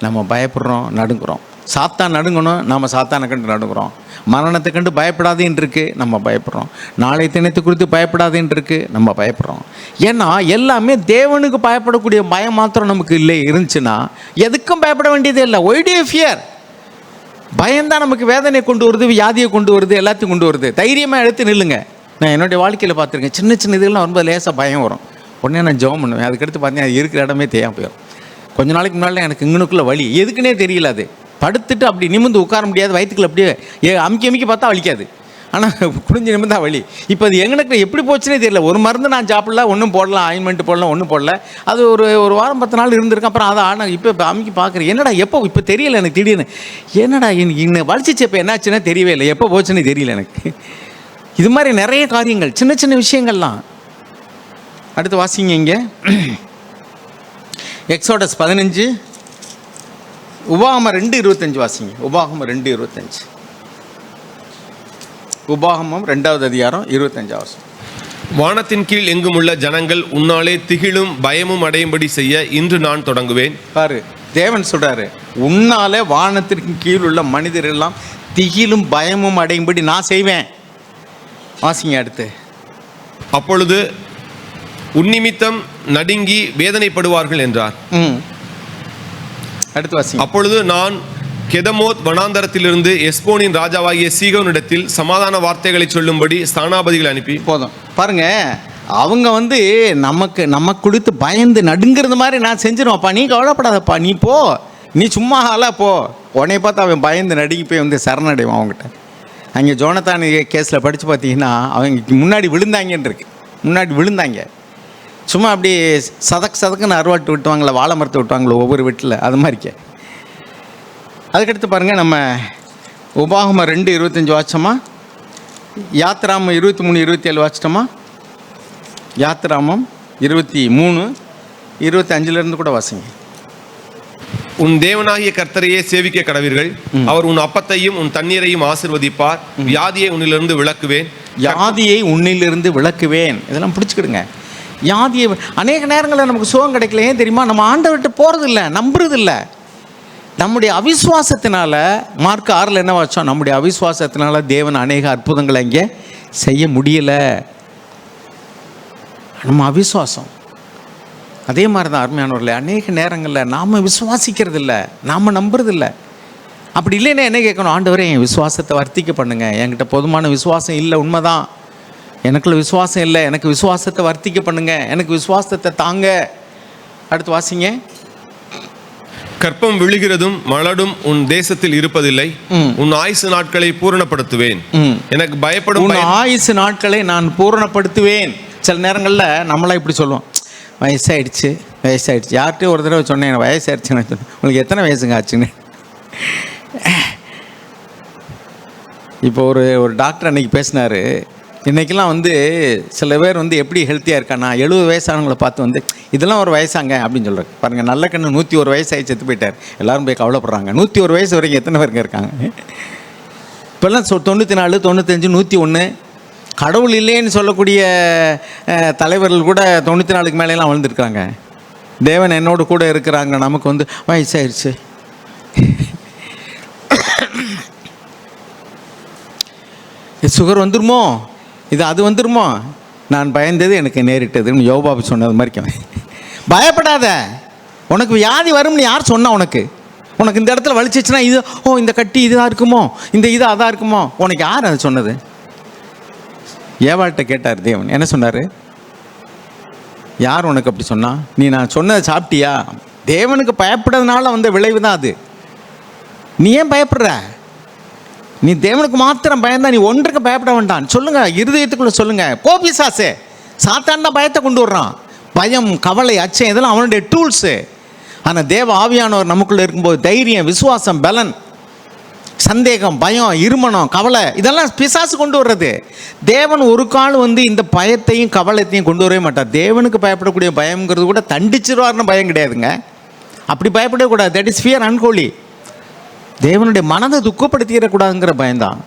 நம்ம பயப்படுறோம், நடுங்குறோம். சாத்தான் நடுங்கணும், நம்ம சாத்தானை கண்டு நடுங்குறோம். மரணத்தை கண்டு பயப்படாதேன்னு இருக்கு, நம்ம பயப்படுறோம். நாளை தினத்தை குறித்து பயப்படாதேன்னு இருக்கு, நம்ம பயப்படுறோம். ஏன்னா எல்லாமே தேவனுக்கு பயப்படக்கூடிய பயம் மாத்திரம் நமக்கு இல்லை இருந்துச்சுன்னா எதுக்கும் பயப்பட வேண்டியதே இல்லை. Why do you fear? பயம்தான் நமக்கு வேதனையை கொண்டு வருது, வியாதியை கொண்டு வருது, எல்லாத்தையும் கொண்டு வருது. தைரியமாக எடுத்து நில்லுங்க. நான் என்னுடைய வாழ்க்கையில் பார்த்துருக்கேன், சின்ன சின்ன இதெல்லாம் ரொம்ப லேசாக பயம் வரும், உடனே நான் ஜெபம் பண்ணுவேன். அதுக்கடுத்து பார்த்தீங்கன்னா அது இருக்கிற இடமே தெரியாமல் போயிடும். கொஞ்ச நாளைக்கு முன்னாடி எனக்கு இங்கனுக்குள்ளே வலி, எதுக்குன்னே தெரியல. அது படுத்துட்டு அப்படி நிமிர்ந்து உட்கார முடியாது, வயிற்றுக்குள்ள அப்படியே அமுக்கி பார்த்தா வலிக்காது, ஆனால் குடிஞ்சு நிமிர்ந்தா வலி. இப்போ அது எங்களுக்கு எப்படி போச்சுன்னே தெரியல. ஒரு மருந்து நான் சாப்பிடல, ஒன்றும் போடலாம், ஆயின்மெண்ட் போடலாம், ஒன்றும் போடல. அது ஒரு வாரம் 10 நாள் இருந்திருக்கேன். அப்புறம் அதை ஆனால் இப்போ அமுக்கி பார்க்குறேன், என்னடா எப்போ இப்போ தெரியல எனக்கு. திடீர்னு என்னடா இன்னும் வலிச்சிச்சு, இப்போ என்னாச்சுன்னா தெரியவே இல்லை, எப்போ போச்சுன்னு தெரியல எனக்கு. இது மாதிரி நிறைய காரியங்கள், சின்ன சின்ன விஷயங்கள்லாம். அடுத்து வாசிங்க இங்கே எக்ஸோடஸ் 15, உபாகமம் 2:25 வாசிங்க. உபாகமம் 2:25. உபாகமம் 2வது அதிகாரம் 25 வசனம். வானத்தின் கீழ் எங்கும் உள்ள ஜனங்கள் உன்னாலே திகிலும் பயமும் அடையும்படி செய்ய இன்று நான் தொடங்குவேன். பாரு, தேவன் சொல்றாரு, உன்னாலே வானத்திற்கு கீழ் உள்ள மனிதர் எல்லாம் திகிலும் பயமும் அடையும்படி நான் செய்வேன். வாசிங்க அடுத்து. அப்பொழுது உன்னிமித்தம் நடுங்கி வேதனைப்படுவார்கள் என்றார். அடுத்து வாசிங்க. அப்பொழுது நான் கெதமோத் வனாந்தரத்திலிருந்து எஸ்போனின் ராஜாவாகிய சீகோனிடத்தில் சமாதான வார்த்தைகளை சொல்லும்படி ஸ்தானாபதிகள் அனுப்பி. போதும் பாருங்க, அவங்க வந்து நமக்கு கொடுத்து பயந்து நடுங்கிறது மாதிரி நான் செஞ்சிருவான்ப்பா, நீ கவலைப்படாதப்பா, நீ போ, நீ சும்மா போ. உடனே பார்த்து அவன் பயந்து நடுங்கி போய் வந்து சரணடைவான் அவங்ககிட்ட. அங்கே ஜோனத்தான் கேஸில் படித்து பார்த்தீங்கன்னா அவங்க முன்னாடி விழுந்தாங்கன்னு இருக்கு. முன்னாடி விழுந்தாங்க, சும்மா அப்படி சதக்குன்னு அருவாட்டு விட்டுவாங்களே, வாழை மரத்தை விட்டுவாங்களோ ஒவ்வொரு வீட்டில், அது மாதிரிக்க. அதுக்கடுத்து பாருங்கள், நம்ம உபாகமம் 2:25 வாச்சோமா, யாத்ராமம் 23:27 வாச்சிட்டோமா, யாத்ராமம் 23:25 கூட வாசிங்க. உன் தேவனாகிய கர்த்தரையே சேவிக்க கடவீர்கள், அவர் உன் அப்பத்தையும் உன் தண்ணீரையும் ஆசீர்வதிப்பார், வியாதியை உன்னிலிருந்து விலக்குவேன். வியாதியை உன்னிலிருந்து விலக்குவேன், இதெல்லாம் பிடிச்சிக்கிடுங்க. வியாதியை அநேக நேரங்களில் நமக்கு சுகம் கிடைக்கல, ஏன் தெரியுமா? நம்ம ஆண்டவர்கிட்ட போகிறதில்ல, நம்புறதில்லை. நம்முடைய அவிசுவாசத்தினால, மார்க் 6 என்ன வச்சோம், நம்முடைய அவிசுவாசத்தினால தேவன் அநேக அற்புதங்களை இங்கே செய்ய முடியலை. நம்ம அவிசுவாசம். அதே மாதிரி தான் அருமையானவர்களே, அநேக நேரங்களில் நாம் விசுவாசிக்கிறது இல்லை, நாம் நம்புறதில்லை. அப்படி இல்லைன்னா என்ன கேட்கணும், ஆண்டவரே என் விசுவாசத்தை வர்த்திக்க பண்ணுங்க, என்கிட்ட போதுமான விசுவாசம் இல்லை, உண்மைதான், எனக்குள்ள விசுவாசம் இல்லை, எனக்கு விசுவாசத்தை வர்த்திக்க பண்ணுங்க, எனக்கு விசுவாசத்தை தாங்க. அடுத்து வாசிங்க. கற்பம் விழுகிறதும் மலடும் உன் தேசத்தில் இருப்பதில்லை. உன் ஆயுசு நாட்களை பூரணப்படுத்துவேன். எனக்கு பயப்படும் உன் ஆயுசு நாட்களை நான் பூரணப்படுத்துவேன். சில நேரங்களில் நம்மளாம் இப்படி சொல்லுவோம், வயசாயிடுச்சு. யார்கிட்டையும் ஒரு தடவை சொன்னேன் வயசாயிடுச்சுன்னு சொன்னேன். உங்களுக்கு எத்தனை வயசுங்க ஆச்சுன்னு. இப்போ ஒரு டாக்டர் அன்றைக்கி பேசினார். இன்றைக்கெல்லாம் சில பேர் எப்படி ஹெல்த்தியாக இருக்கானா, 70 வயசானவங்களை பார்த்து இதெல்லாம் ஒரு வயசாங்க அப்படின்னு சொல்கிறாங்க. பாருங்கள், நல்ல கண்ணு 101 வயசாகி செத்து போயிட்டார். எல்லோரும் போய் கவலைப்படுறாங்க. 101 வயசு வரைக்கும் எத்தனை பேருங்க இருக்காங்க? இப்போல்லாம் 94, 95, 101. கடவுள் இல்லைன்னு சொல்லக்கூடிய தலைவர்கள் கூட 94க்கு மேலேலாம் வளர்ந்துருக்காங்க. தேவன் என்னோடு கூட இருக்கிறாங்க. நமக்கு வயசாயிருச்சு. சுகர் வந்துருமோ, இது அது வந்துருமோ, நான் பயந்தது எனக்கு நேரிட்டதுன்னு யோபாபு சொன்னது மாதிரி. பயப்படாத, உனக்கு வியாதி வரும்னு யார் சொன்னா? உனக்கு இந்த இடத்துல வலிச்சிச்சுன்னா இது இந்த கட்டி இதுதான் இருக்குமோ, இந்த இது அதான் இருக்குமோ, உனக்கு யார் அதை சொன்னது? ஏவாள்கிட்ட கேட்டார் தேவன். என்ன சொன்னார்? யார் உனக்கு அப்படி சொன்னா? நீ நான் சொன்னதை சாப்பிட்டியா? தேவனுக்கு பயப்படுறதுனால வந்த விளைவு தான் அது. நீ ஏன் பயப்படுற? நீ தேவனுக்கு மாத்திரம் பயந்தா நீ ஒன்றுக்கு பயப்பட வேண்டாம். சொல்லுங்க, இருதயத்துக்குள்ள சொல்லுங்க, போ பிசாசே. சாத்தான் தான் பயத்தை கொண்டு வர்றான். பயம், கவலை, அச்சம் இதெல்லாம் அவனுடைய டூல்ஸு. ஆனால் தேவ ஆவியானவர் நமக்குள்ளே இருக்கும்போது தைரியம், விசுவாசம், பலன், சந்தேகம், பயம், இருமனம், கவலை இதெல்லாம் பிசாசு கொண்டு வர்றது. தேவன் ஒரு கால் இந்த பயத்தையும் கவலையத்தையும் கொண்டு வரவே மாட்டார். தேவனுக்கு பயப்படக்கூடிய பயம்ங்கிறது கூட தண்டிச்சிருவார்னு பயம் கிடையாதுங்க. அப்படி பயப்படக்கூடாது. That is fear unholy. தேவனுடைய மனதை துக்கப்படுத்திடக்கூடாதுங்கிற பயம்தான்.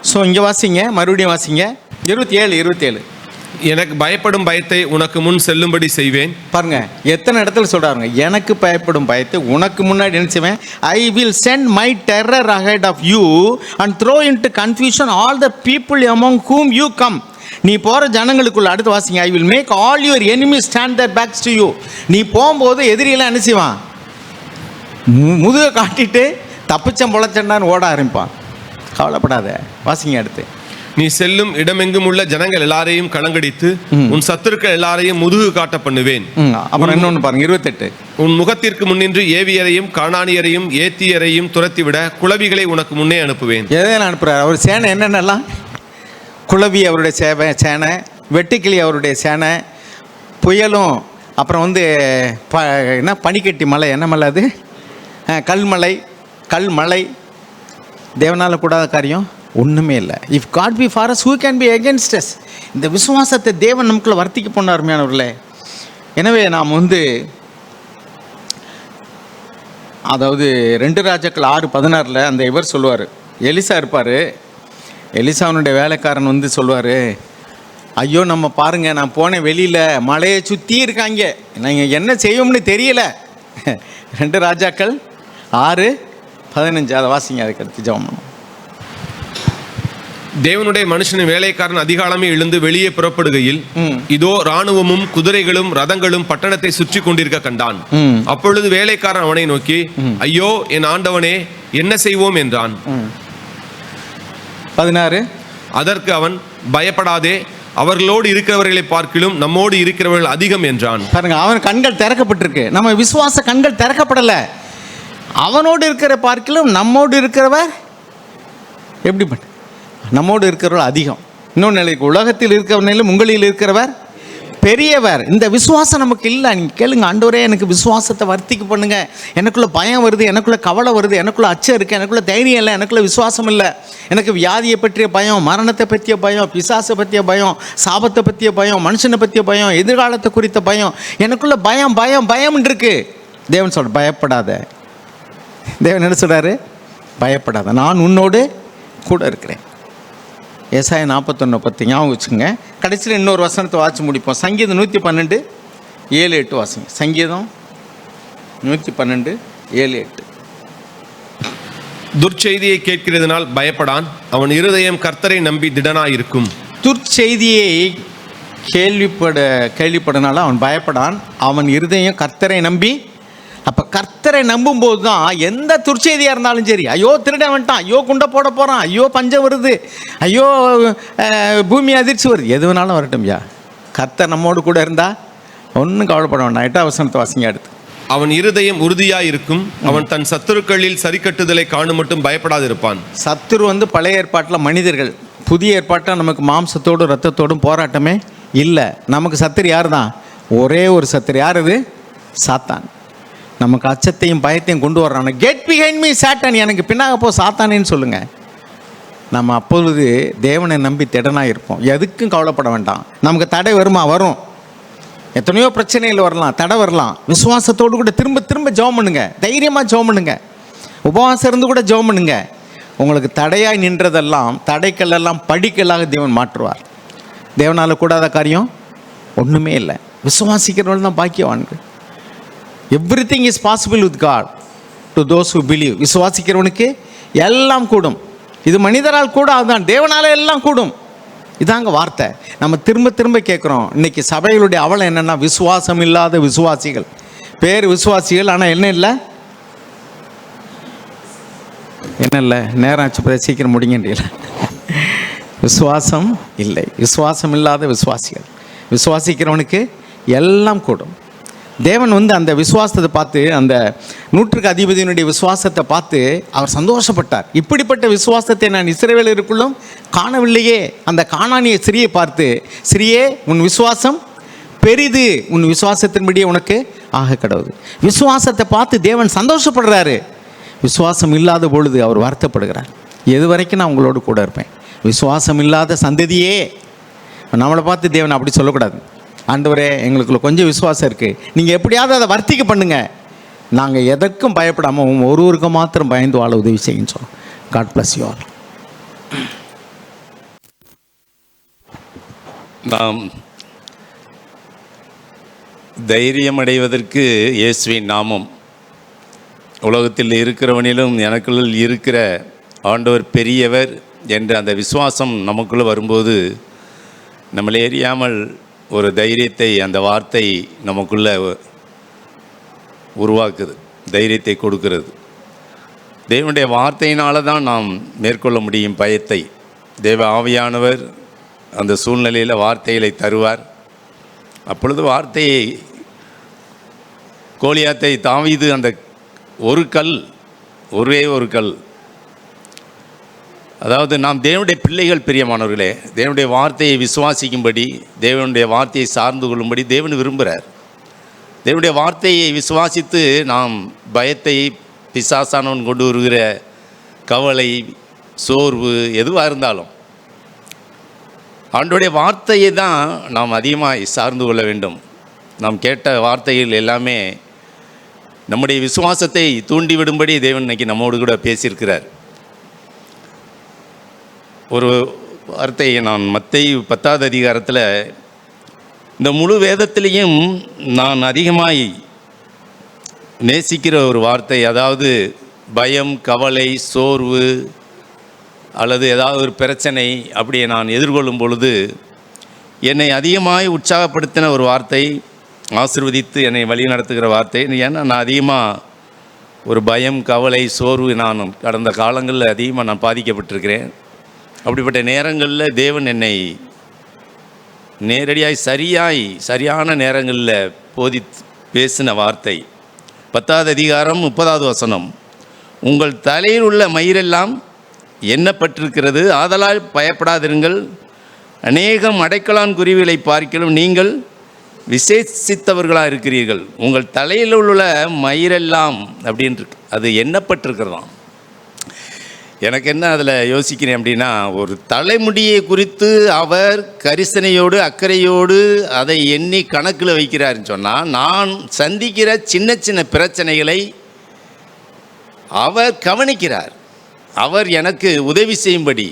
ஸோ இங்கே வாசிங்க, மறுபடியும் வாசிங்க 27. எனக்கு பயப்படும் பயத்தை உனக்கு முன் செல்லும்படி செய்வேன். பாருங்க, எத்தனை இடத்துல சொல்றாங்க, எனக்கு பயப்படும் பயத்தை உனக்கு முன்னாடி என்ன செய்வேன்? I will send my terror ahead of you and throw into confusion all the people among whom you come. நீ போகிற ஜனங்களுக்குள்ள, அடுத்து வாசிங்க, I will make all your enemies stand their backs to you. நீ போகும்போது எதிரியெல்லாம் என்ன செய்வான்? முதுகை காட்டிட்டு தப்பிச்சம் பொழைச்சண்டான்னு ஓட ஆரம்பிப்பான். கவலைப்படாத, வாசிங்க அடுத்து. நீ செல்லும் இடமெங்கும் உள்ள ஜனங்கள் எல்லாரையும் கலங்கடித்து உன் சத்துருக்கள் எல்லாரையும் முதுகு காட்ட பண்ணுவேன். அப்புறம் இன்னொன்று பாருங்க 28. உன் முகத்திற்கு முன்னின்று ஏவியரையும் கானானியரையும் ஏத்தியரையும் துரத்திவிட குளவிகளை உனக்கு முன்னே அனுப்புவேன். எதை அனுப்புறாரு? அவர் சேனை என்னென்னலாம்? குளவி அவருடைய சேனை, வெட்டுக்கிளி அவருடைய சேனை, புயலும், அப்புறம் என்ன பனிக்கட்டி மலை, என்ன மலை அது? கல்மலை. தேவனால் கூடாத காரியம் ஒன்றுமே இல்லை. If God be for us who can be against us? இந்த விசுவாசத்தை தேவன் நமக்குள்ள வர்த்திக்க போன அருமையானவர்களே. எனவே நாம் அதாவது 2 ராஜாக்கள் 6:16 அந்த இவர் சொல்லுவார், எலிசா இருப்பார். எலிசாவனுடைய வேலைக்காரன் சொல்லுவார், ஐயோ நம்ம பாருங்கள், நான் போனேன் வெளியில், மலையை சுற்றி இருக்காங்க, நாங்கள் என்ன செய்வோம்னு தெரியல. 2 ராஜாக்கள் 6:15 அதை வாசிங்க. அதுக்கு அடுத்து ஜெபம் பண்ணுவோம். தேவனுடைய மனுஷனின் வேலைக்காரன் அதிகாலமே எழுந்து வெளியே புறப்படுகையில் இதோ ராணுவமும் குதிரைகளும் ரதங்களும் பட்டணத்தை சுற்றி கொண்டிருக்க கண்டான். அப்பொழுது வேலைக்காரன் அவனை நோக்கி, ஐயோ என் ஆண்டவனே, என்ன செய்வோம் என்றான். 16. அதற்கு அவன், பயப்படாதே, அவர்களோடு இருக்கிறவர்களை பார்க்கிலும் நம்மோடு இருக்கிறவர்கள் அதிகம் என்றான். பாருங்க, அவன் கண்கள் திறக்கப்பட்டிருக்கு. நம்ம விசுவாச கண்கள் திறக்கப்படல. அவனோடு இருக்கிற பார்க்கிலும் நம்மோடு இருக்கிறவர் எப்படி பண்ண? நம்மோடு இருக்கிறவர் அதிகம். இன்னொன்று நிலைக்கு, உலகத்தில் இருக்கிறவனிலும் உங்களில் இருக்கிறவர் பெரியவர். இந்த விசுவாசம் நமக்கு இல்லை. நீங்கள் கேளுங்க, ஆண்டவரே எனக்கு விசுவாசத்தை வர்த்திக்க பண்ணுங்க. எனக்குள்ள பயம் வருது, எனக்குள்ள கவலை வருது, எனக்குள்ள அச்சம் இருக்குது, எனக்குள்ள தைரியம் இல்லை, எனக்குள்ள விசுவாசம் இல்லை, எனக்கு வியாதியை பற்றிய பயம், மரணத்தை பற்றிய பயம், பிசாசை பற்றிய பயம், சாபத்தை பற்றிய பயம், மனுஷனை பற்றிய பயம், எதிர்காலத்தை குறித்த பயம், எனக்குள்ள பயம் பயம் பயம் இருக்கு. தேவன் சொல்ற, பயப்படாத. தேவன் என்ன சொல்றாரு? பயப்படாத, நான் உன்னோடு கூட இருக்கிறேன். ஏசாயா 41:10 ஞாபகம் வச்சுங்க. கடைசியில் இன்னொரு வசனத்தை வாசி முடிப்போம். சங்கீதம் 112:7-8 வாசிங்க. சங்கீதம் 112:7-8. துர்ச்செய்தியை கேட்கிறதுனால் பயப்படான், அவன் இருதயம் கர்த்தரை நம்பி திடனாயிருக்கும். துர்ச்செய்தியை கேள்விப்படனால அவன் பயப்படான், அவன் இருதயம் கர்த்தரை நம்பி. அப்போ கர்த்தரை நம்பும்போது தான் எந்த துர்ச்செய்தியாக இருந்தாலும் சரி, ஐயோ திருட வந்துட்டான், ஐயோ குண்டை போட போகிறான், ஐயோ பஞ்சம் வருது, ஐயோ பூமி அதிர்ச்சி வருது, எது வேணாலும் வரட்டும் யா, கர்த்தர் நம்மோடு கூட இருந்தால் ஒன்றும் கவலைப்பட வேண்டாம். 8 வசனத்தை வாசிங்க அடுத்து. அவன் இருதயம் உறுதியாய் இருக்கும். அவன் தன் சத்துருக்களில் சரிக்கட்டுதலை காணும் மட்டும் பயப்படாதிருப்பான். சத்துரு பழைய ஏற்பாட்டில் மனிதர்கள், புதிய ஏற்பாட்டில் நமக்கு மாம்சத்தோடும் ரத்தத்தோடும் போராட்டமே இல்லை. நமக்கு சத்துரு யார் தான்? ஒரே ஒரு சத்துரு. யார் அது? சாத்தான். நமக்கு அச்சத்தையும் பயத்தையும் கொண்டு வர்றான். கெட் பிஹைண்ட் மீ சாத்தான், எனக்கு பின்னாக போ சாத்தானேன்னு சொல்லுங்கள். நம்ம அப்பொழுது தேவனை நம்பி திடனாக இருப்போம். எதுக்கும் கவலைப்பட வேண்டாம். நமக்கு தடை வருமா? வரும். எத்தனையோ பிரச்சனைகள் வரலாம், தடை வரலாம். விசுவாசத்தோடு கூட திரும்ப திரும்ப ஜெபம் பண்ணுங்க. தைரியமாக ஜெபம் பண்ணுங்க. உபவாசம் இருந்து கூட ஜெபம் பண்ணுங்க. உங்களுக்கு தடையாய் நின்றதெல்லாம், தடைக்கல்லெல்லாம் படிக்கல்லாக தேவன் மாற்றுவார். தேவனால் கூடாத காரியம் ஒன்றுமே இல்லை. விசுவாசிக்கிறவர்கள் தான் பாக்கியவான்கள். Everything is possible with God to those who believe. விசுவாசிக்கிறவனுக்கு எல்லாம் கூடும். இது மனிதரால் கூட, அதுதான் தேவனால எல்லாம் கூடும். இதாங்க வார்த்தை. நம்ம திரும்ப திரும்ப கேட்குறோம். இன்னைக்கு சபைகளுடைய அவலம் என்னென்னா, விசுவாசம் இல்லாத விசுவாசிகள். பேர் விசுவாசிகள், ஆனால் என்ன இல்லை, என்ன இல்லை, நேரம் ஆச்சு, சீக்கிரம் முடிங்கன்றீங்கள. விசுவாசம் இல்லை. விசுவாசம் இல்லாத விசுவாசிகள். விசுவாசிக்கிறவனுக்கு எல்லாம் கூடும். தேவன் அந்த விசுவாசத்தை பார்த்து, அந்த 100க்கு அதிபதியினுடைய விசுவாசத்தை பார்த்து அவர் சந்தோஷப்பட்டார். இப்படிப்பட்ட விசுவாசத்தை நான் இஸ்ரவேலருக்குள்ளும் காணவில்லையே. அந்த கானானிய ஸ்திரியை பார்த்து, ஸ்திரியே உன் விசுவாசம் பெரிது, உன் விசுவாசத்தின்படியே உனக்கு ஆக கடவுது. விசுவாசத்தை பார்த்து தேவன் சந்தோஷப்படுறாரு. விசுவாசம் இல்லாத பொழுது அவர் வருத்தப்படுகிறார். எது வரைக்கும் நான் உங்களோடு கூட இருப்பேன்? விசுவாசம் இல்லாத சந்ததியே. நம்மளை பார்த்து தேவன் அப்படி சொல்லக்கூடாது. ஆண்டவரே, எங்களுக்குள்ள கொஞ்சம் விசுவாசம் இருக்குது, நீங்கள் எப்படியாவது அதை வர்த்திக்க பண்ணுங்கள், நாங்கள் எதற்கும் பயப்படாமல் ஒருவருக்கு மாத்திரம் பயந்து வாழ உதவி செய்யுன்னு சொல்லுவோம். God bless you all. நாம் தைரியம் அடைவதற்கு இயேசுவின் நாமம். உலகத்தில் இருக்கிறவனிலும் எனக்குள் இருக்கிற ஆண்டவர் பெரியவர் என்ற அந்த விசுவாசம் நமக்குள்ளே வரும்போது நம்மளை எறியாமல் ஒரு தைரியத்தை அந்த வார்த்தை நமக்குள்ளே உருவாக்குது, தைரியத்தை கொடுக்கிறது. தேவனுடைய வார்த்தையினால தான் நாம் மேற்கொள்ள முடியும் பயத்தை. தேவ ஆவியானவர் அந்த சூழ்நிலையில் வார்த்தைகளை தருவார். அப்பொழுது வார்த்தையை, கோலியாத்தை தாவீது அந்த ஒரு கல், ஒரே ஒரு கல், அதாவது நாம் தேவனுடைய பிள்ளைகள், பிரியமானவர்களே, தேவனுடைய வார்த்தையை விசுவாசிக்கும்படி, தேவனுடைய வார்த்தையை சார்ந்து கொள்ளும்படி தேவன் விரும்புகிறார். தேவனுடைய வார்த்தையை விசுவாசித்து நாம் பயத்தை, பிசாசானவன் கொண்டு வருகிற கவலை, சோர்வு எதுவாக இருந்தாலும் ஆண்டவருடைய வார்த்தையை தான் நாம் அதிகமாக சார்ந்து கொள்ள வேண்டும். நாம் கேட்ட வார்த்தைகள் எல்லாமே நம்முடைய விசுவாசத்தை தூண்டிவிடும்படி தேவன் இன்னைக்கு நம்மோடு கூட பேசியிருக்கிறார். ஒரு வார்த்தையை நான் மத்தேயு 10வது அதிகாரத்தில், இந்த முழு வேதத்திலையும் நான் அதிகமாய் நேசிக்கிற ஒரு வார்த்தை, அதாவது பயம், கவலை, சோர்வு அல்லது ஏதாவது ஒரு பிரச்சனை அப்படியே நான் எதிர்கொள்ளும் பொழுது என்னை அதிகமாய் உற்சாகப்படுத்தின ஒரு வார்த்தை, ஆசீர்வதித்து என்னை வழி நடத்துகிற வார்த்தை. ஏன்னா நான் அதிகமாக ஒரு பயம், கவலை, சோர்வு, நான் கடந்த காலங்களில் அதிகமாக நான் பாதிக்கப்பட்டிருக்கிறேன். அப்படிப்பட்ட நேரங்களில் தேவன் என்னை நேரடியாய் சரியான நேரங்களில் பேசின வார்த்தை 10வது அதிகாரம் 30வது வசனம். உங்கள் தலையில் உள்ள மயிரெல்லாம் எண்ணப்பட்டிருக்கிறது, ஆதலால் பயப்படாதிருங்கள். அநேகம் அடைக்கலான் குருவிகளை பார்க்கிலும் நீங்கள் விசேஷித்தவர்களாக இருக்கிறீர்கள். உங்கள் தலையில் உள்ள மயிரெல்லாம் அப்படின்ட்டு அது எண்ணப்பட்டிருக்கிறதாம். எனக்கு என்ன அதில் யோசிக்கிறேன் அப்படின்னா, ஒரு தலைமுடியை குறித்து அவர் கரிசனையோடு அக்கறையோடு அதை எண்ணி கணக்கில் வைக்கிறாருன்னு சொன்னால், நான் சந்திக்கிற சின்ன சின்ன பிரச்சனைகளை அவர் கவனிக்கிறார். அவர் எனக்கு உதவி செய்யும்படி.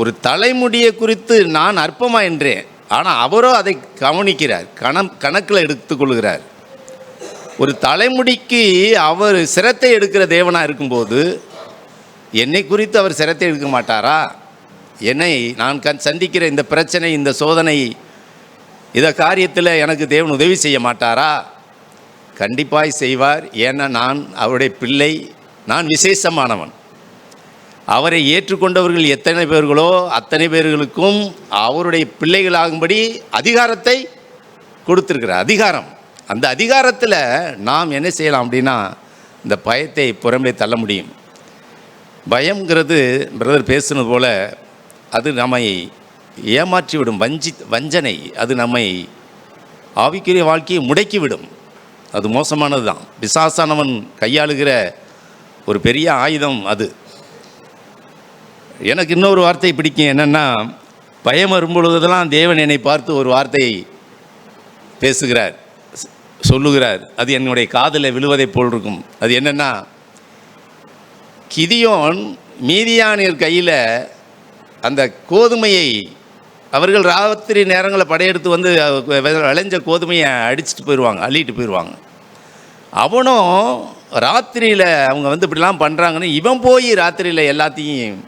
ஒரு தலைமுடியை குறித்து நான் அற்பமாக என்றேன், ஆனால் அவரோ அதை கவனிக்கிறார், கணக்கில் எடுத்துக்கொள்கிறார். ஒரு தலைமுடிக்கு அவர் சிரத்தை எடுக்கிற தேவனாக இருக்கும்போது என்னை குறித்து அவர் சிரத்தை எடுக்க மாட்டாரா? என்னை நான் சந்திக்கிற இந்த பிரச்சனை, இந்த சோதனை, இதை காரியத்தில் எனக்கு தேவன் உதவி செய்ய மாட்டாரா? கண்டிப்பாய் செய்வார். ஏன்னா நான் அவருடைய பிள்ளை, நான் விசேஷமானவன். அவரை ஏற்றுக்கொண்டவர்கள் எத்தனை பேர்களோ அத்தனை பேர்களுக்கும் அவருடைய பிள்ளைகளாகும்படி அதிகாரத்தை கொடுத்திருக்கிறார். அதிகாரம், அந்த அதிகாரத்தில் நாம் என்ன செய்யலாம் அப்படின்னா இந்த பயத்தை புறம்பே தள்ள முடியும். பயம்ங்கிறது பிரதர் பேசுனது போல் அது நம்மை ஏமாற்றிவிடும், வஞ்சனை. அது நம்மை ஆவிக்குரிய வாழ்க்கையை முடக்கிவிடும். அது மோசமானது தான். பிசாசானவன் கையாளுகிற ஒரு பெரிய ஆயுதம் அது. எனக்கு இன்னொரு வார்த்தை பிடிக்கும். என்னென்னா, பயம் வரும்பொழுதெல்லாம் தேவன் என்னை பார்த்து ஒரு வார்த்தையை பேசுகிறார், சொல்லுகிறார். அது என்னுடைய காதில் விழுவதைப் போல் இருக்கும். அது என்னென்னா, கிதியோன் மீதியானியர் கையில் அந்த கோதுமையை, அவர்கள் ராத்திரி நேரங்களில் படையெடுத்து வந்து விளைஞ்ச கோதுமையை அடிச்சுட்டு போயிடுவாங்க, அள்ளிட்டு போயிடுவாங்க. அவனும் ராத்திரியில் அவங்க வந்து இப்படிலாம் பண்ணுறாங்கன்னு இவன் போய் ராத்திரியில் எல்லாத்தையும்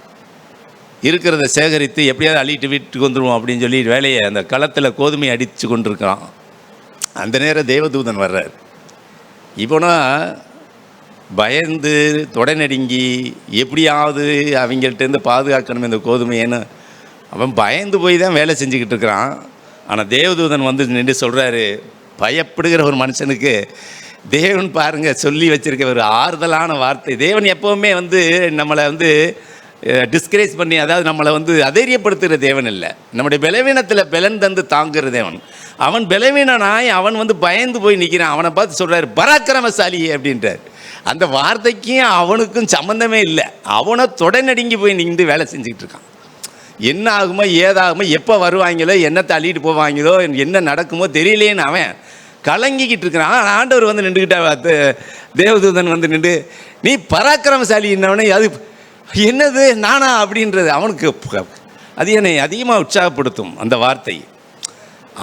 இருக்கிறத சேகரித்து எப்படியாவது அள்ளிட்டு வீட்டுக்கு வந்துடுவோம் அப்படின்னு சொல்லி வேலையை அந்த களத்தில் கோதுமையை அடித்து கொண்டிருக்கிறான். அந்த நேரம் தேவதூதன் வர்றார். இவனா பயந்து தொடநடுங்கி எப்படியாவது அவங்கள்ட்டேருந்து பாதுகாக்கணும் இந்த கோதுமையேன்னு அவன் பயந்து போய் தான் வேலை செஞ்சுக்கிட்டு இருக்கிறான். ஆனால் தேவதூதன் வந்து நின்று சொல்கிறாரு, பயப்படுகிற ஒரு மனுஷனுக்கு தேவன் பாருங்கள் சொல்லி வச்சுருக்க ஒரு ஆறுதலான வார்த்தை. தேவன் எப்போவுமே வந்து நம்மளை வந்து டிஸ்கரேஜ் பண்ணி, அதாவது நம்மளை வந்து அதைரியப்படுத்துகிற தேவன் இல்லை. நம்முடைய பலவீனத்தில் பலன் தந்து தாங்குகிற தேவன். அவன் பலவீனனாய் அவன் வந்து பயந்து போய் நிற்கிறான். அவனை பார்த்து சொல்கிறாரு, பராக்கிரமசாலி அப்படின்றார். அந்த வார்த்தைக்கும் அவனுக்கும் சம்மந்தமே இல்லை. அவனை தொடநடுங்கி போய் நின்று வேலை செஞ்சுக்கிட்டு இருக்கான். என்ன ஆகுமோ ஏதாகுமோ, எப்போ வருவாங்களோ, என்ன தள்ளிட்டு போவாங்களோ, என்ன நடக்குமோ தெரியலேன்னு அவன் கலங்கிக்கிட்டு இருக்கிறான். ஆண்டவர் வந்து நின்றுக்கிட்ட தேவதூதன் வந்து நின்று, நீ பராக்கிரமசாலி என்னவனே, அது என்னது நானா அப்படின்றது அவனுக்கு அது என்னை அதிகமாக உற்சாகப்படுத்தும் அந்த வார்த்தை.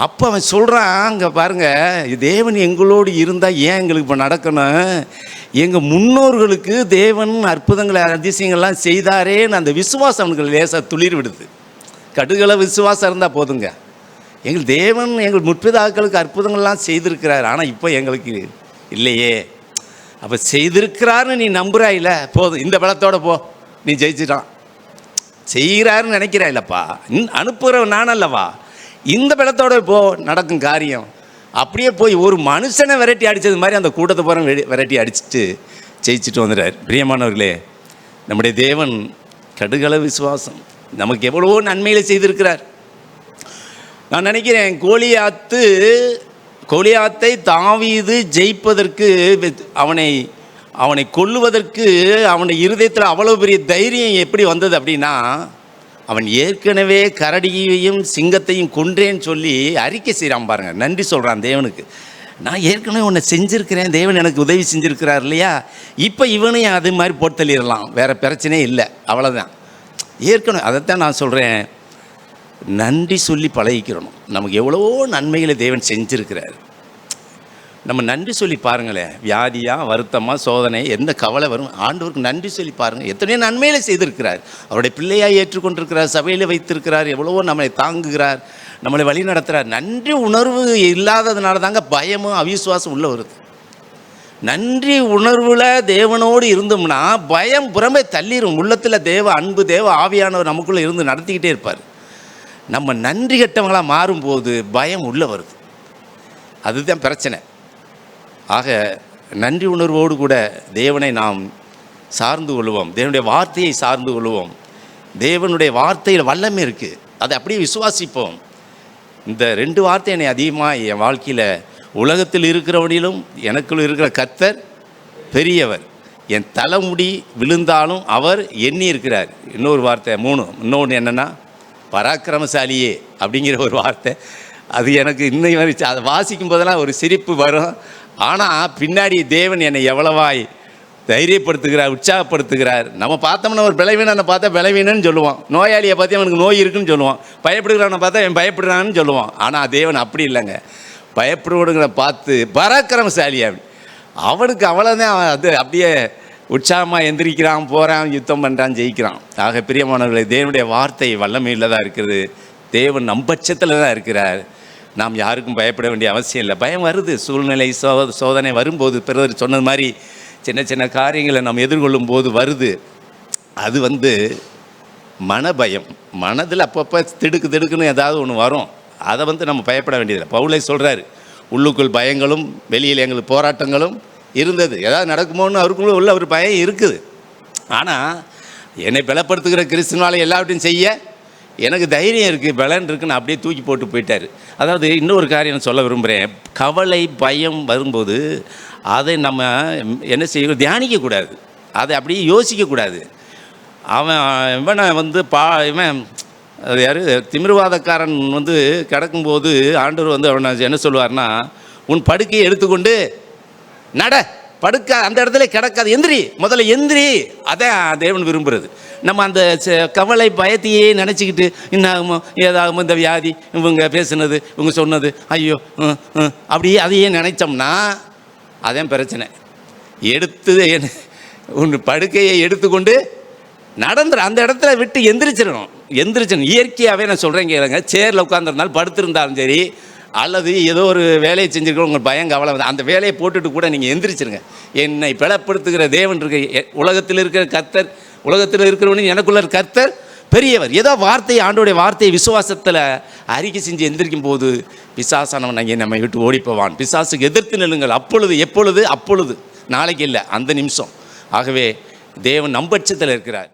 அப்போ அவன் சொல்கிறான், அங்கே பாருங்கள், தேவன் எங்களோடு இருந்தால் ஏன் எங்களுக்கு இப்போ நடக்கணும்? எங்கள் முன்னோர்களுக்கு தேவன் அற்புதங்களை அதிசயங்கள்லாம் செய்தாரேன்னு அந்த விசுவாசம் அவனுக்கு லேசாக துளிர் விடுது. கடுகள விசுவாசம் இருந்தால் போதுங்க. எங்கள் தேவன் எங்கள் முற்பிதாக்களுக்கு அற்புதங்கள்லாம் செய்திருக்கிறார், ஆனால் இப்போ எங்களுக்கு இல்லையே. அப்போ செய்திருக்கிறாருன்னு நீ நம்புகிறாயில்ல, போதும், இந்த பலத்தோடு போ, நீ ஜெயிச்சிட்டான். செய்கிறாருன்னு நினைக்கிறா இல்லைப்பா, அனுப்புகிறவன் நான் அல்லவா, இந்த பலத்தோடு போ, நடக்கும் காரியம். அப்படியே போய் ஒரு மனுஷனை விரட்டி அடித்தது மாதிரி அந்த கூட்டத்தை போகிற விரட்டி அடிச்சுட்டு ஜெயிச்சுட்டு வந்துடுறார். பிரியமானவர்களே, நம்முடைய தேவன் கடுகள விசுவாசம் நமக்கு எவ்வளவோ நன்மைகளை செய்திருக்கிறார். நான் நினைக்கிறேன், கோலியாத்தை தாவீது ஜெயிப்பதற்கு, அவனை கொல்லுவதற்கு அவனுடைய இருதயத்தில் அவ்வளோ பெரிய தைரியம் எப்படி வந்தது அப்படின்னா, அவன் ஏற்கனவே கரடியையும் சிங்கத்தையும் கொன்றேன்னு சொல்லி அறிக்கை செய்கிறான் பாருங்கள். நன்றி சொல்கிறான் தேவனுக்கு. நான் ஏற்கனவே உன்னை செஞ்சுருக்கிறேன், தேவன் எனக்கு உதவி செஞ்சுருக்கிறார் இல்லையா, இப்போ இவனையும் அது மாதிரி போட்டு தள்ளிடலாம், வேறு பிரச்சனையே இல்லை, அவ்வளோதான். ஏற்கனவே அதைத்தான் நான் சொல்கிறேன், நன்றி சொல்லி பழகிக்கிறணும். நமக்கு எவ்வளவோ நன்மைகளை தேவன் செஞ்சுருக்கிறார். நம்ம நன்றி சொல்லி பாருங்களேன். வியாதியாக, வருத்தமாக, சோதனை, எந்த கவலை வரும், ஆண்டவருக்கு நன்றி சொல்லி பாருங்கள். எத்தனையோ நன்மையில செய்திருக்கிறார். அவருடைய பிள்ளையாக ஏற்றுக்கொண்டிருக்கிறார், சபையில் வைத்திருக்கிறார், எவ்வளவோ நம்மளை தாங்குகிறார், நம்மளை வழி நடத்துகிறார். நன்றி உணர்வு இல்லாததுனால தாங்க பயமும் அவிசுவாசம் உள்ள வருது. நன்றி உணர்வில் தேவனோடு இருந்தோம்னா பயம் புறம்பே தள்ளிடும். உள்ளத்தில் தேவ அன்பு, தேவ ஆவியானவர் நமக்குள்ளே இருந்து நடத்திக்கிட்டே இருப்பார். நம்ம நன்றி கெட்டவங்களாக மாறும்போது பயம் உள்ளே வருது. அதுதான் பிரச்சனை. ஆக நன்றி உணர்வோடு கூட தேவனை நாம் சார்ந்து கொள்வோம், தேவனுடைய வார்த்தையை சார்ந்து கொள்வோம். தேவனுடைய வார்த்தையில் வல்லமை இருக்குது, அதை அப்படியே விசுவாசிப்போம். இந்த 2 வார்த்தை என்னை அதிகமாக என் வாழ்க்கையில், உலகத்தில் இருக்கிறவனிலும் எனக்குள்ள இருக்கிற கர்த்தர் பெரியவர், என் தலைமுடி விழுந்தாலும் அவர் எண்ணி இருக்கிறார். இன்னொரு வார்த்தை 3, இன்னொன்று என்னென்னா பராக்கிரமசாலியே அப்படிங்கிற ஒரு வார்த்தை. அது எனக்கு இன்னும் வரைச்சு அதை வாசிக்கும் போதெல்லாம் ஒரு சிரிப்பு வரும். ஆனால் பின்னாடி தேவன் என்னை எவ்வளவாய் தைரியப்படுத்துகிறார், உற்சாகப்படுத்துகிறார். நம்ம பார்த்தோம்னா ஒரு பலவீனனை பார்த்தா பலவீனன்னு சொல்லுவோம், நோயாளியை பார்த்து அவனுக்கு நோய் இருக்குன்னு சொல்லுவோம், பயப்படுகிறவனை பார்த்தா அவன் பயப்படுறான்னு சொல்லுவான். ஆனால் தேவன் அப்படி இல்லைங்க, பயப்படுவனுங்களை பார்த்து பராக்கிரமசாலி அப்படி, அவனுக்கு அவ்வளோதான். அது அப்படியே உற்சாகமாக எந்திரிக்கிறான், போகிறான், யுத்தம் பண்ணுறான், ஜெயிக்கிறான். ஆக பிரியமானவர்களை, தேவனுடைய வார்த்தை வல்லமையில் தான் இருக்குது. தேவன் நம்பட்சத்தில் தான் இருக்கிறார். நாம் யாருக்கும் பயப்பட வேண்டிய அவசியம் இல்லை. பயம் வருது, சூழ்நிலை சோதனை வரும்போது, பிறகு சொன்னது மாதிரி சின்ன சின்ன காரியங்களை நம்ம எதிர்கொள்ளும் போது வருது. அது மனபயம். மனதில் அப்பப்போ திடுக்குன்னு ஏதாவது ஒன்று வரும். அதை நம்ம பயப்பட வேண்டியதில்லை. பவுலே சொல்கிறார், உள்ளுக்குள் பயங்களும் வெளியில் எங்களுக்கு போராட்டங்களும் இருந்தது. ஏதாவது நடக்குமோன்னு அவருக்குள்ள உள்ள ஒரு பயம் இருக்குது. ஆனால் என்னை பலப்படுத்துகிற கிறிஸ்துனால எல்லாவற்றையும் செய்ய எனக்கு தைரியம் இருக்குது, பலன் இருக்குன்னு அப்படியே தூக்கி போட்டு போயிட்டார். அதாவது இன்னொரு காரியம் சொல்ல விரும்புகிறேன். கவலை பயம் வரும்போது அதை நம்ம என்ன செய்யணும், தியானிக்கக்கூடாது, அதை அப்படியே யோசிக்கக்கூடாது. இவனை இவன் அது யார், திமிர்வாதக்காரன் கிடக்கும்போது ஆண்டவர் அவனை என்ன சொல்லுவார்னா, உன் படுக்கையை எடுத்துக்கொண்டு நட, படுக்க அந்த இடத்துல கிடக்காது, எந்திரி, முதல்ல எந்திரி. அதான் தேவன் விரும்புகிறது. நம்ம அந்த கவலை பயத்தையே நினச்சிக்கிட்டு இன்னும் ஏதாவது இந்த வியாதி, இவங்க பேசுனது, இவங்க சொன்னது, ஐயோ அப்படியே அதையே நினைச்சோம்னா அதான் பிரச்சனை. உன் படுக்கையை எடுத்துக்கொண்டு நடந்துடும், அந்த இடத்துல விட்டு எந்திரிச்சிடணும். இயற்கையாகவே நான் சொல்கிறேன் கேளுங்க. சேரில் உட்காந்துருந்தாலும் படுத்திருந்தாலும் சரி, அல்லது ஏதோ ஒரு வேலையை செஞ்சுருக்கோம், உங்கள் பயம் கவலை வந்து அந்த வேலையை போட்டுட்டு கூட நீங்கள் எந்திரிச்சிருங்க. என்னை பலப்படுத்துகிற தேவன் இருக்க, உலகத்தில் இருக்கிற கர்த்தர், உலகத்தில் இருக்கிறவனு எனக்குள்ள கர்த்தர் பெரியவர். ஏதோ வார்த்தையை, ஆண்டோடைய வார்த்தையை விசுவாசத்தில் அறிக்கை செஞ்சு எந்திரிக்கும் போது பிசாசானவன் அங்கே நம்மை விட்டு ஓடிப்போவான். பிசாசுக்கு எதிர்த்து நில்லுங்கள். அப்பொழுது, எப்பொழுது, அப்பொழுது, நாளைக்கு இல்லை, அந்த நிமிஷம். ஆகவே தேவன் நம்பட்சத்தில் இருக்கிறார்.